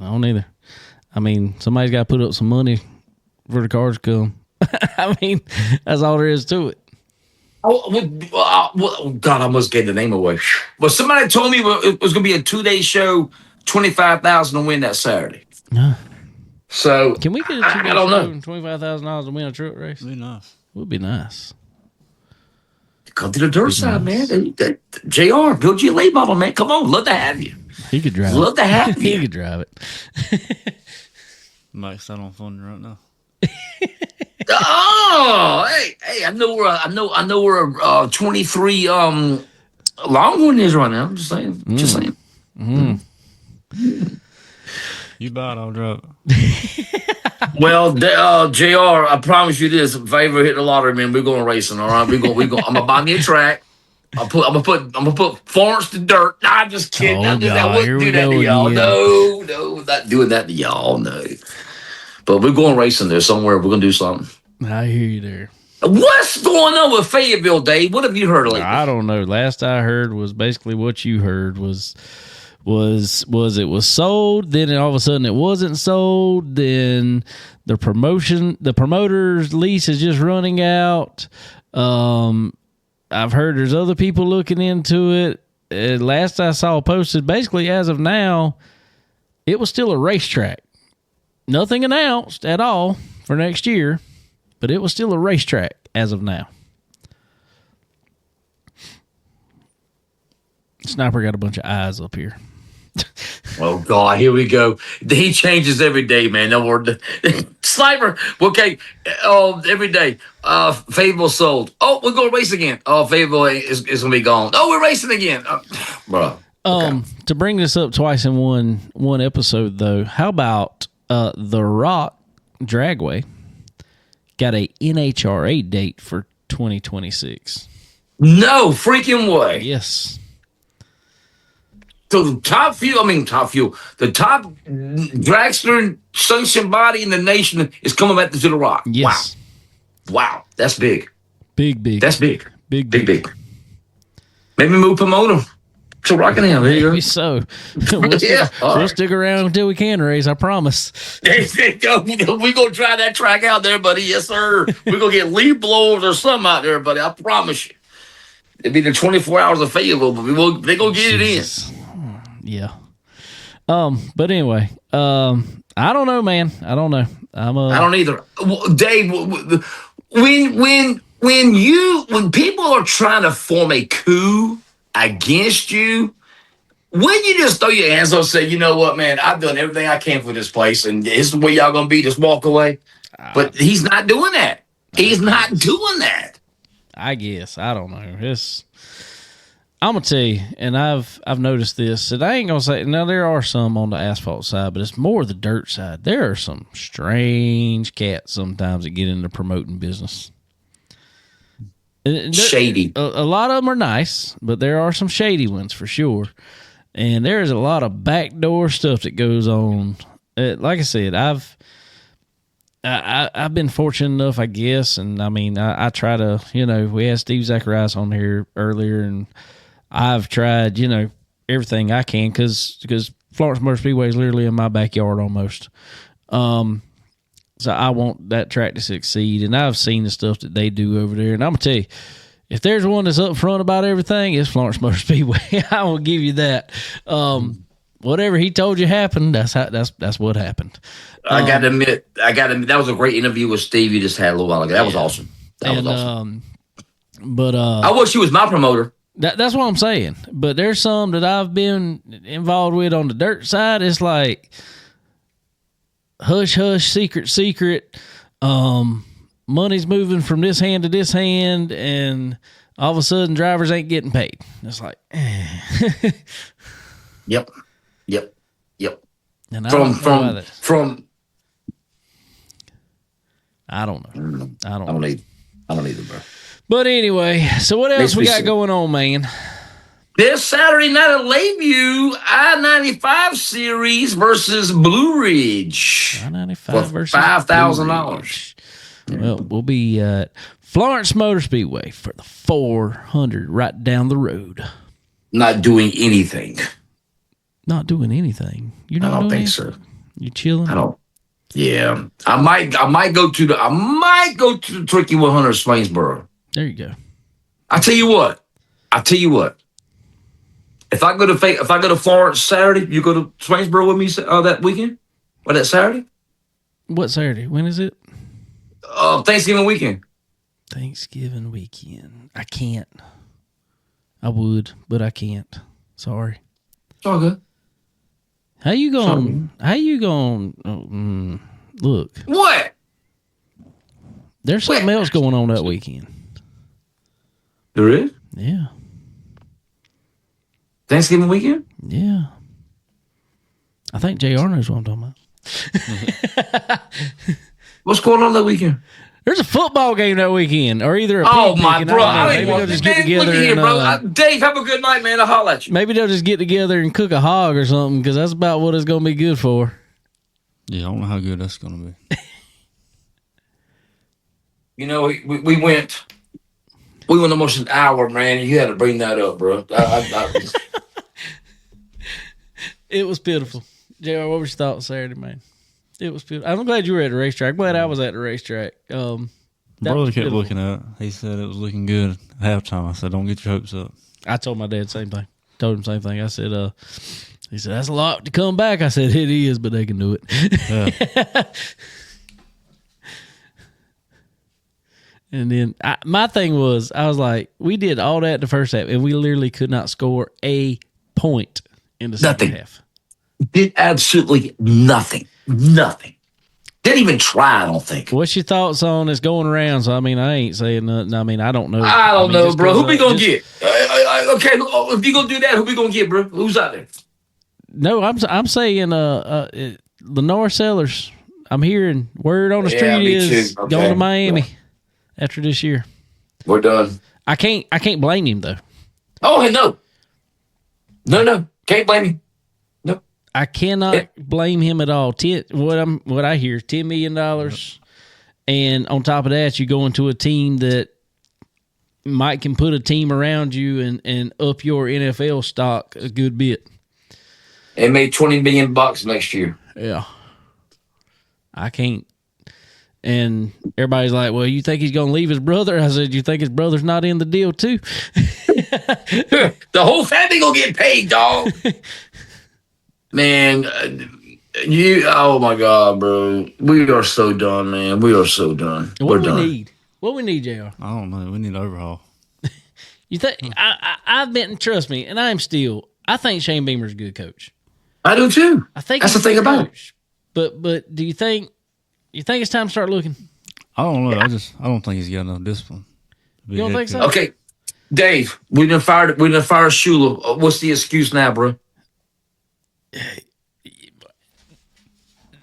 I don't either. I mean, somebody's got to put up some money for the cars to come. I mean, that's all there is to it. Oh, God, I almost gave the name away. Well, somebody told me it was going to be a 2-day show, 25,000 to win that Saturday. Yeah. So can we get a 2-day show and $25,000 to win a truck race? Be nice. Would be nice. Come to the dirt side, man. JR, build you a lay bottle, man. Come on, love to have you. He could drive. Love to have you. He could drive it. Might sound on fun right now. Oh, hey! I know where 23 Longhorn is right now. I'm just saying. Just saying. You buy it, I'll drive it. Well, JR, I promise you this: if I ever hit the lottery, man, we're going racing. All right, we're going. I'm gonna buy me a track. I'm gonna put Florence to dirt. Nah, I'm just kidding. Oh, I wouldn't do that to y'all. Again. No, not doing that to y'all. No. But we're going racing there somewhere. We're gonna do something. I hear you there. What's going on with Fayetteville, Dave? What have you heard lately? I don't know. Last I heard was basically what you heard was it was sold, then all of a sudden it wasn't sold, then the promoter's lease is just running out. I've heard there's other people looking into it. Last I saw posted, basically as of now, it was still a racetrack. Nothing announced at all for next year, but it was still a racetrack as of now. Sniper got a bunch of eyes up here. Oh, God, here we go. He changes every day, man. No word. Sniper, okay, every day. Fayetteville sold. Oh, we're going to race again. Oh, Fayetteville is going to be gone. Oh, we're racing again. Bro. Okay. To bring this up twice in one episode, though, how about the Rock Dragway got a NHRA date for 2026? No freaking way. Yes. So the top dragster sanction body in the nation is coming back to the Rock. Yes. Wow. That's big. Big. That's big. Big. Maybe move Pomona to Rockingham. There you go. Maybe so. We'll stick around until we can race, I promise. We're going to try that track out there, buddy. Yes, sir. We're going to get leaf blowers or something out there, buddy. I promise you. It'll be the 24 hours of Fayetteville, but they're going to get it in. Yeah. But anyway, I don't know, man. I don't know. I don't either. Dave, when people are trying to form a coup against you, when you just throw your hands up and say, you know what, man, I've done everything I can for this place, and this is where y'all gonna be, just walk away. But he's not doing that. He's not doing that. I guess. I don't know. I'm gonna tell you, and I've noticed this, and I ain't gonna say now there are some on the asphalt side, but it's more the dirt side. There are some strange cats sometimes that get into promoting business. Shady. A lot of them are nice, but there are some shady ones for sure. And there's a lot of backdoor stuff that goes on. Like I said, I've been fortunate enough, I guess, and I mean, I try to, we had Steve Zacharias on here earlier, and I've tried, everything I can because Florence Motor Speedway is literally in my backyard almost. So I want that track to succeed, and I've seen the stuff that they do over there, and I'm gonna tell you, if there's one that's up front about everything, it's Florence Motor Speedway. I will give you that. Whatever he told you happened, that's what happened. I gotta admit, that was a great interview with Steve you just had a little while ago. That was awesome. That was awesome. But I wish he was my promoter. That's what I'm saying. But there's some that I've been involved with on the dirt side. It's like hush, hush, secret. money's moving from this hand to this hand, and all of a sudden drivers ain't getting paid. It's like, Yep. And I don't know. I don't either, bro. But anyway, so what else we got going on, man? This Saturday night at Lakeview, I-95 Series versus Blue Ridge. I-95 versus $5,000. Well, we'll be at Florence Motor Speedway for the 400 right down the road. Not doing anything. Not doing anything. You're not. I don't doing think anything? so. You chilling? I don't. Yeah, I might go to the Turkey 100 Swainsboro. There you go. I tell you what. If I go to Florence Saturday, you go to Swainsboro with me that weekend or that Saturday? What Saturday? When is it? Thanksgiving weekend. Thanksgiving weekend. I can't. I would, but I can't. Sorry. It's all good. How you going? Look. What? There's something else going on that weekend. There is? Yeah. Thanksgiving weekend? Yeah. I think JR knows what I'm talking about. What's going on that weekend? There's a football game that weekend, or either a my bro! maybe they'll just get together. Look at here, bro. Dave, have a good night, man. I'll holler at you. Maybe they'll just get together and cook a hog or something, because that's about what it's going to be good for. Yeah, I don't know how good that's going to be. You know, we went almost an hour, man. You had to bring that up, bro. It was pitiful. JR, what was your thoughts Saturday, man? It was beautiful. I'm glad you were at the racetrack. I'm glad I was at the racetrack. Brother kept looking at it. He said it was looking good at halftime. I said, don't get your hopes up. I told my dad the same thing. Told him the same thing. I said, he said, that's a lot to come back. I said, it is, but they can do it. Yeah. And then my thing was, I was like, we did all that the first half, and we literally could not score a point in the second half. Did absolutely nothing. Nothing. Didn't even try, I don't think. What's your thoughts on this going around? So, I mean, I ain't saying nothing. I mean, I don't know. I don't know, bro. Who we going to get? Okay, if you going to do that, who we going to get, bro? Who's out there? No, I'm saying Lenore Sellers. I'm hearing word on the street is going to Miami after this year. We're done. I can't blame him, though. Oh, no. No. Can't blame him. I cannot blame him at all. What I hear, $10 million, and on top of that, you go into a team that Mike can put a team around you and up your NFL stock a good bit. It made $20 million next year. Yeah, I can't. And everybody's like, "Well, you think he's going to leave his brother?" I said, "You think his brother's not in the deal too?" The whole family gonna get paid, dog. Man, oh my God, bro. We are so done, man. We are so done. We're done. What we need, JR? I don't know. We need an overhaul. You think I've been, trust me, and I think Shane Beamer's a good coach. I do too. I think that's the thing about it. But do you think it's time to start looking? I don't know. I don't think he's got enough discipline. You don't think so? Okay. Dave, we done fired Shula. What's the excuse now, bro?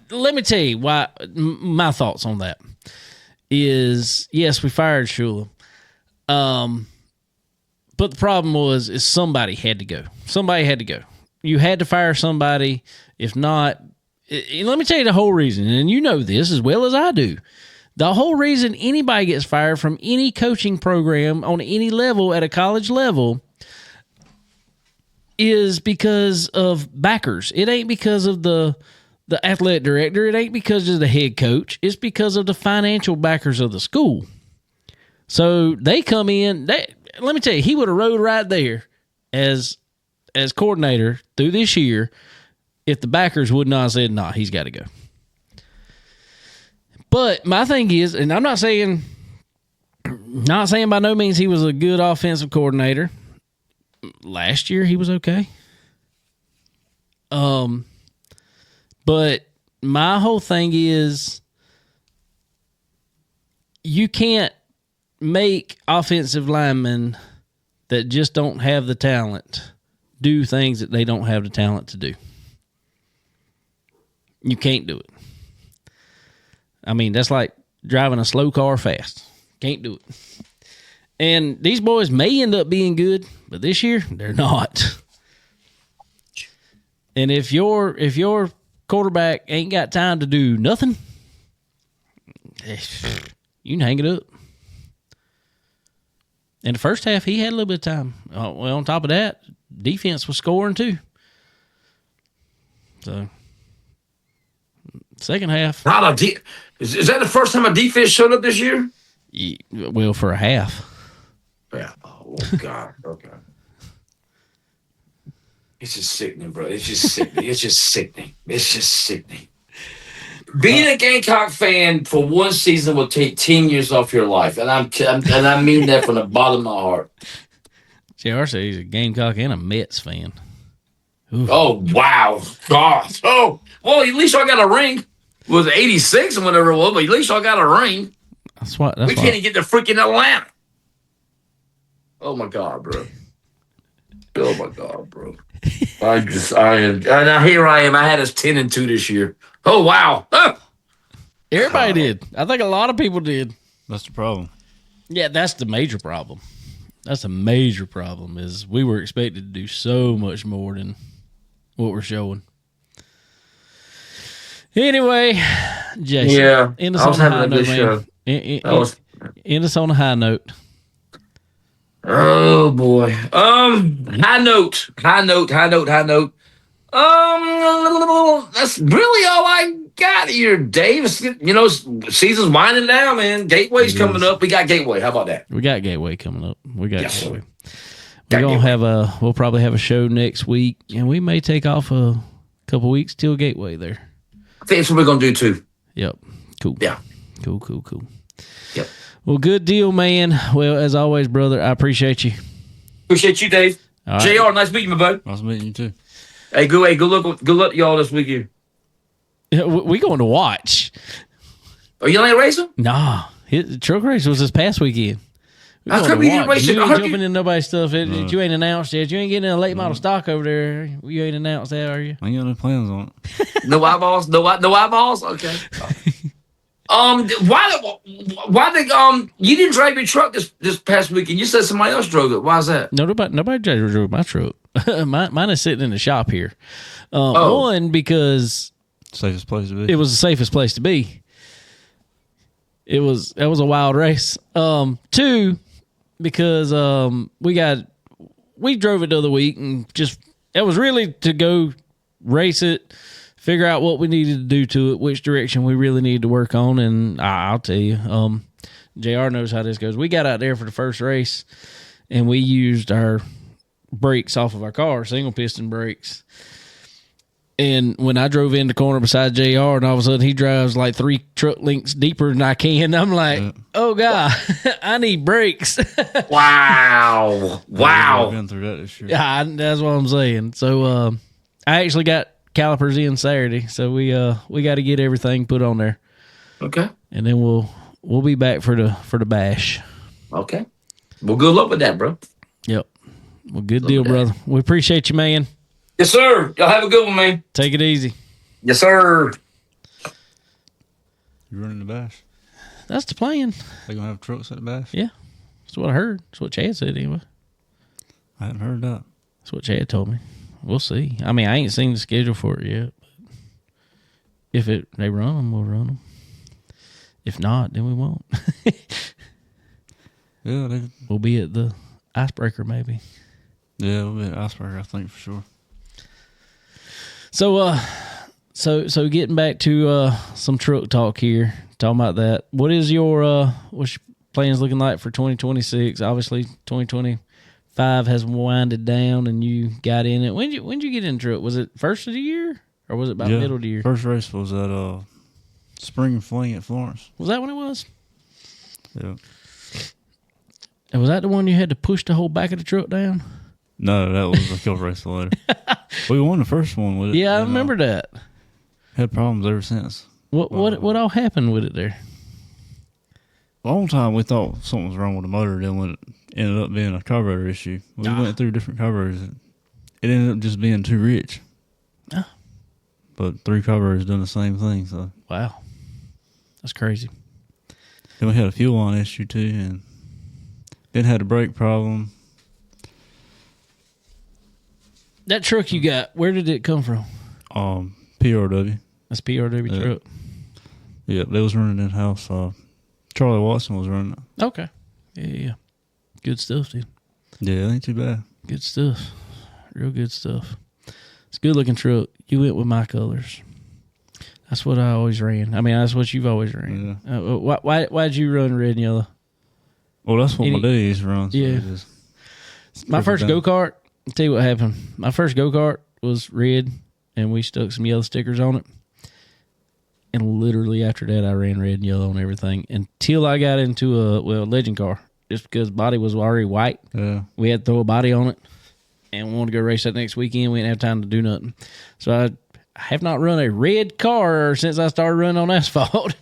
Let me tell you why. My thoughts on that is, yes, we fired Shula, but the problem is somebody had to go. Somebody had to go. You had to fire somebody. If not, let me tell you the whole reason, and you know this as well as I do. The whole reason anybody gets fired from any coaching program on any level at a college level is because of backers. It ain't because of the athletic director. It ain't because of the head coach. It's because of the financial backers of the school. So they come in. Let me tell you, he would have rode right there as coordinator through this year if the backers would not have said, nah, he's got to go. But my thing is, and I'm not saying by no means he was a good offensive coordinator. Last year he was okay. But my whole thing is you can't make offensive linemen that just don't have the talent do things that they don't have the talent to do. You can't do it. I mean, that's like driving a slow car fast. Can't do it. And these boys may end up being good, but this year they're not. And if your quarterback ain't got time to do nothing, you can hang it up. In the first half, he had a little bit of time. Well, on top of that, defense was scoring too. So, second half. Is that the first time a defense showed up this year? Well, for a half. Yeah. Oh, God. Okay. It's just sickening, bro. It's just sickening. It's just sickening. It's just sickening. Being a Gamecock fan for one season will take 10 years off your life, and I mean that from the bottom of my heart. JR said he's a Gamecock and a Mets fan. Oof. Oh, wow. God. Oh, well, at least I got a ring. It was 86 and whatever it was, but at least I got a ring. We can't even get to freaking Atlanta. Oh, my God, bro. Oh, my God, bro. And here I am. I had us 10-2 this year. Oh, wow. Everybody did. I think a lot of people did. That's the problem. Yeah, that's the major problem. That's a major problem is we were expected to do so much more than what we're showing. Anyway, Jason. Yeah, end us I was on a having high a note, good man. show. End us on a high note. Oh, boy. High note. That's really all I got here, Dave. Season's winding down, man. Gateway's coming up. We got Gateway. How about that? We got Gateway coming up. Yes. Gateway. We'll probably have a show next week, and we may take off a couple weeks till Gateway there. I think that's what we're going to do, too. Yep. Cool. Yeah. Cool. Yep. Well, good deal, man. Well, as always, brother, I appreciate you. Appreciate you, Dave. All right. JR, nice meeting you, my bud. Nice meeting you too. Hey, good luck to y'all this weekend. We going to watch. Are you ain't racing? Nah. The truck race was this past weekend. I could be racing. You ain't jumping in nobody's stuff. You ain't announced yet. You ain't getting a late model stock over there. You ain't announced that, are you? I ain't got no plans on it. No eyeballs? No eyeballs? Okay. You didn't drive your truck this past weekend. You said somebody else drove it. Why is that? No, nobody drove my truck. Mine is sitting in the shop here. One, because Safest place to be. it was the safest place to be. That was a wild race. Two, because we drove it the other week and just it was really to go race it, figure out what we needed to do to it, which direction we really needed to work on, and I'll tell you, JR knows how this goes. We got out there for the first race, and we used our brakes off of our car, single piston brakes. And when I drove in the corner beside JR, and all of a sudden he drives like 3 truck lengths deeper than I can, I'm like, oh, God, I need brakes. Wow. I've been through that this year. Yeah, that's what I'm saying. So I actually got calipers in Saturday, so we got to get everything put on there. Okay. And then we'll be back for the bash. Okay. Well, good luck with that, bro. Yep. Well, good deal, brother. We appreciate you, man. Yes, sir. Y'all have a good one, man. Take it easy. Yes, sir. You running the bash? That's the plan. They gonna have trucks at the bash? Yeah. That's what I heard. That's what Chad said anyway. I hadn't heard that. That's what Chad told me. We'll see. I mean, I ain't seen the schedule for it yet. But if they run them, we'll run them. If not, then we won't. Yeah, We'll be at the Icebreaker maybe. Yeah, we'll be at Icebreaker, I think, for sure. So getting back to some truck talk here, talking about that. What is what's your plans looking like for 2026? Obviously, 2025 has winded down, and you got in it. When did you get into it? Was it first of the year, or was it about middle of the year? First race was at Spring Fling at Florence. Was that when it was? Yeah. And was that the one you had to push the whole back of the truck down? No, that was a couple races later. We won the first one with it. Yeah, I remember that. Had problems ever since. What all happened with it there? a long time we thought something was wrong with the motor. Then when it ended up being a carburetor issue, we went through different carburetors. It ended up just being too rich. Ah. But 3 carburetors done the same thing. So Wow. That's crazy. then we had a fuel line issue too, and then had a brake problem. That truck you got, where did it come from? PRW. That's PRW Yeah. truck. Yeah, they was running in house. Charlie Watson was running it. Okay. Yeah. Good stuff, dude. Yeah, it ain't too bad. Good stuff. Real good stuff. It's a good looking truck. You went with my colors. That's what I always ran. I mean, that's what you've always ran. Yeah. Why'd you run red and yellow? Well, that's what my dad used to run. So Yeah. My first go-kart, I'll tell you what happened. My first go-kart was red, and we stuck some yellow stickers on it. And literally after that, I ran red and yellow on everything until I got into a legend car. Just because body was already white. Yeah. We had to throw a body on it, and we wanted to go race that next weekend. We didn't have time to do nothing. So I have not run a red car since I started running on asphalt.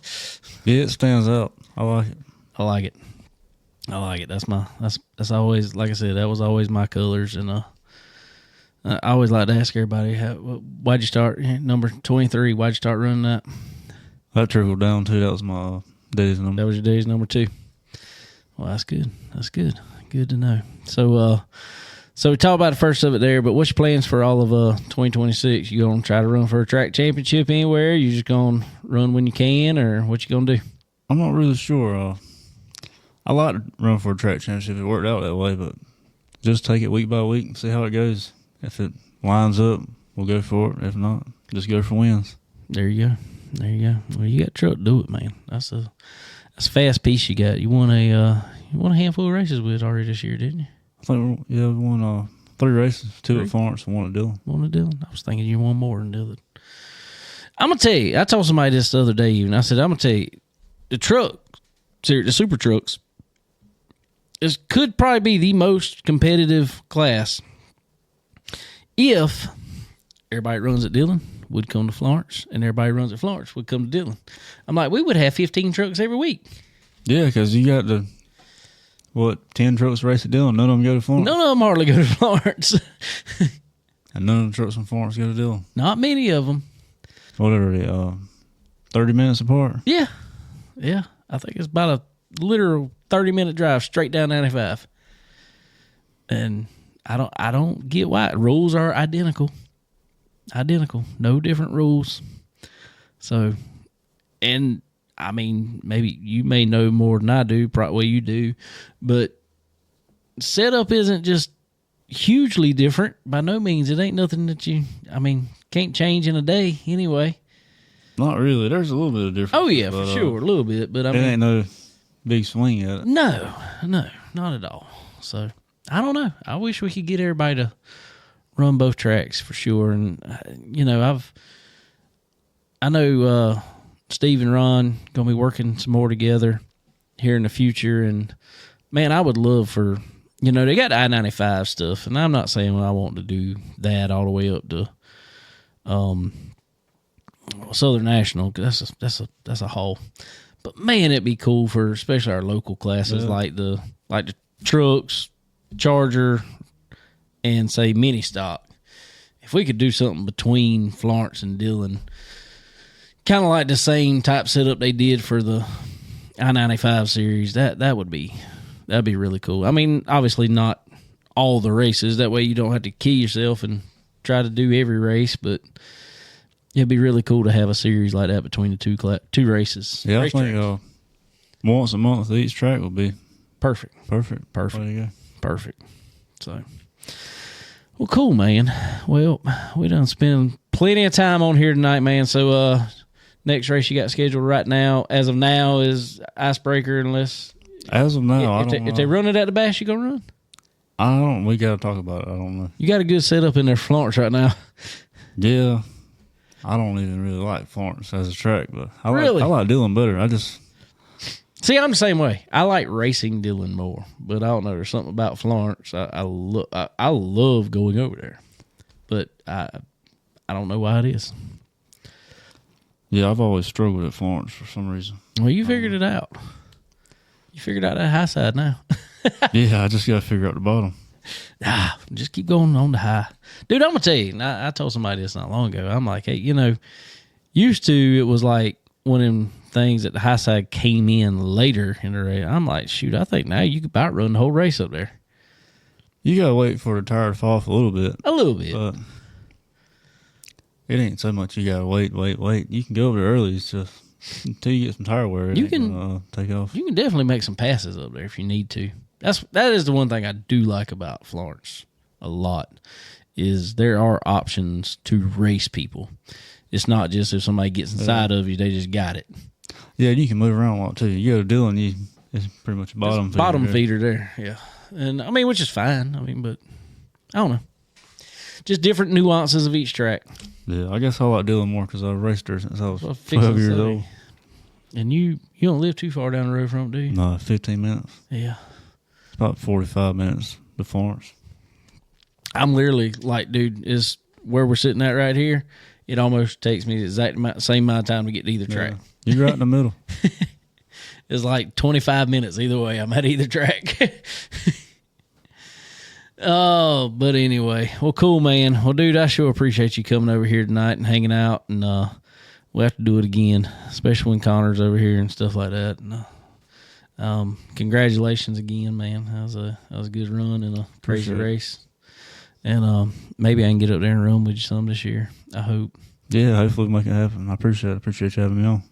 Yeah, it stands out. I like it. I like it. I like it. That's always, like I said, that was always my colors. And I always like to ask everybody, why'd you start number 23? Why'd you start running that? That trickled down too. That was my daddy's number. That was your dad's number 2. Well, that's good. That's good. Good to know. So we talked about the first of it there, but what's your plans for all of 2026? You gonna try to run for a track championship anywhere? You just gonna run when you can, or what you gonna do? I'm not really sure. I like to run for a track championship. It worked out that way, but just take it week by week and see how it goes. If it lines up, we'll go for it. If not, just go for wins. There you go. There you go. Well, you got a truck to do it, man. That's a fast piece you got. You won a handful of races with it already this year, didn't you? I think we won 3 races, 2 at Florence and 1 at Dillon. 1 at Dillon. I was thinking you won more than Dillon. I'm gonna tell you. I told somebody this the other day. Even I said I'm gonna tell you, the super trucks, could probably be the most competitive class if everybody runs at Dillon would come to Florence, and everybody runs at Florence would come to Dillon. I'm like, we would have 15 trucks every week. Yeah, because you got 10 trucks race at Dillon. None of them go to Florence. None of them hardly go to Florence. And none of the trucks from Florence go to Dillon. Not many of them. What are they? 30 minutes apart? Yeah. Yeah. I think it's about a literal 30-minute drive straight down 95. And I don't get why. Rules are identical. No different rules. So, and I mean, maybe you may know more than I do, probably you do, but setup isn't just hugely different. By no means. It ain't nothing that can't change in a day anyway. Not really. There's a little bit of difference. Oh, yeah, for sure. A little bit. But I mean, it ain't no big swing at it. No, not at all. So, I don't know. I wish we could get everybody to run both tracks for sure. And, I know Steve and Ron going to be working some more together here in the future. And, man, I would love for, they got I-95 stuff. And I'm not saying I want to do that all the way up to Southern National, because that's a haul. But, man, it'd be cool for especially our local classes like the trucks, Charger, and say mini stock. If we could do something between Florence and Dillon, kind of like the same type setup they did for the I-95 series, that'd be really cool. I mean, obviously not all the races. That way you don't have to kill yourself and try to do every race, but it'd be really cool to have a series like that between the two races. Yeah, I think once a month each track would be perfect. There you go. Perfect. So, well, cool, man. Well, we done spent plenty of time on here tonight, man. So, next race you got scheduled right now, as of now, is Icebreaker, unless... As of now, if they run it at the Bash, you gonna run? I don't. We got to talk about it. I don't know. You got a good setup in there for Florence right now. Yeah. I don't even really like Florence as a track, but I like Dillon better. See, I'm the same way. I like racing Dillon more, but I don't know. There's something about Florence. I love going over there, but I don't know why it is. Yeah, I've always struggled at Florence for some reason. Well, you figured it out. You figured out that high side now. Yeah, I just got to figure out the bottom. Just keep going on the high. Dude, I'm going to tell you, I told somebody this not long ago. I'm like, hey, used to it was like one of them things that the high side came in later in the race. I'm like, shoot, I think now you could about run the whole race up there. You got to wait for the tire to fall off a little bit. A little bit. But it ain't so much you got to wait. You can go over there early. It's just until you get some tire wear, You can take off. You can definitely make some passes up there if you need to. That is the one thing I do like about Florence a lot is there are options to race people. It's not just if somebody gets inside of you, they just got it. Yeah, you can move around a lot too. You go to Dillon, it's pretty much a bottom feeder there. Yeah, and I mean, which is fine. I mean, but I don't know, just different nuances of each track. Yeah, I guess I like Dillon more because I've raced there since I was 12 years old. And you don't live too far down the road from it, do you? No, 15 minutes. Yeah. It's about 45 minutes to Florence. I'm literally like, dude, is where we're sitting at right here. It almost takes me the exact same amount of time to get to either track. You're right in the middle. It's like 25 minutes either way. I'm at either track. Oh, but anyway. Well, cool, man. Well, dude, I sure appreciate you coming over here tonight and hanging out. And we'll have to do it again, especially when Connor's over here and stuff like that. And, congratulations again, man. That was a good run and a crazy race. And maybe I can get up there and run with you some this year. I hope. Yeah, hopefully we'll make it happen. I appreciate you having me on.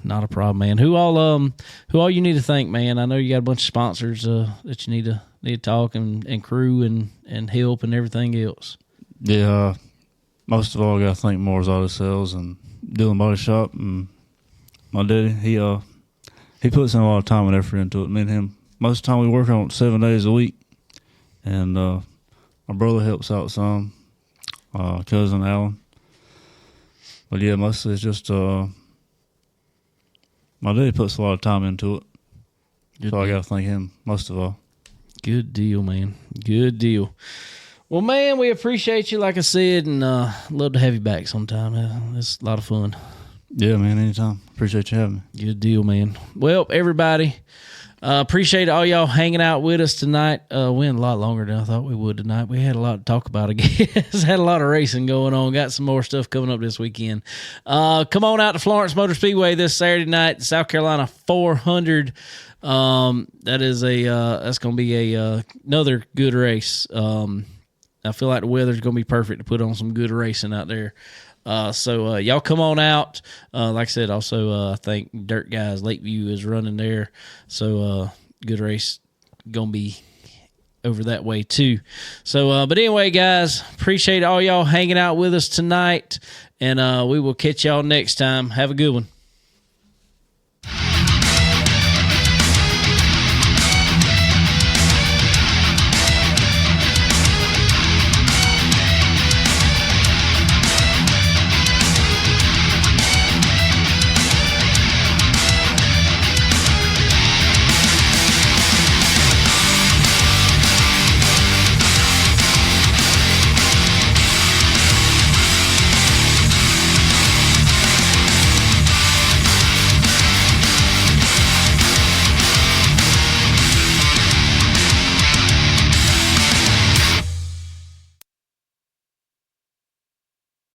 Not a problem, man. Who all you need to thank, man? I know you got a bunch of sponsors that you need to talk and crew and help and everything else. Yeah, most of all, I got to thank Moore's Auto Sales and Dillon Body Shop and my daddy. He puts in a lot of time and effort into it. Me and him, most of the time we work on it 7 days a week, and my brother helps out some, cousin Alan. But yeah, mostly it's just my daddy puts a lot of time into it. So I got to thank him most of all. Good deal, man. Good deal. Well, man, we appreciate you, like I said, and love to have you back sometime. It's a lot of fun. Yeah, man, anytime. Appreciate you having me. Good deal, man. Well, everybody, appreciate all y'all hanging out with us tonight. We went a lot longer than I thought we would tonight. We had a lot to talk about, I guess. Had a lot of racing going on. Got some more stuff coming up this weekend. Come on out to Florence Motor Speedway this Saturday night, South Carolina 400. That's going to be another good race. I feel like the weather's going to be perfect to put on some good racing out there. So y'all come on out. Like I said, also I think Dirt Guys Lakeview is running there. So good race going to be over that way too. So, but anyway, guys, appreciate all y'all hanging out with us tonight. And we will catch y'all next time. Have a good one.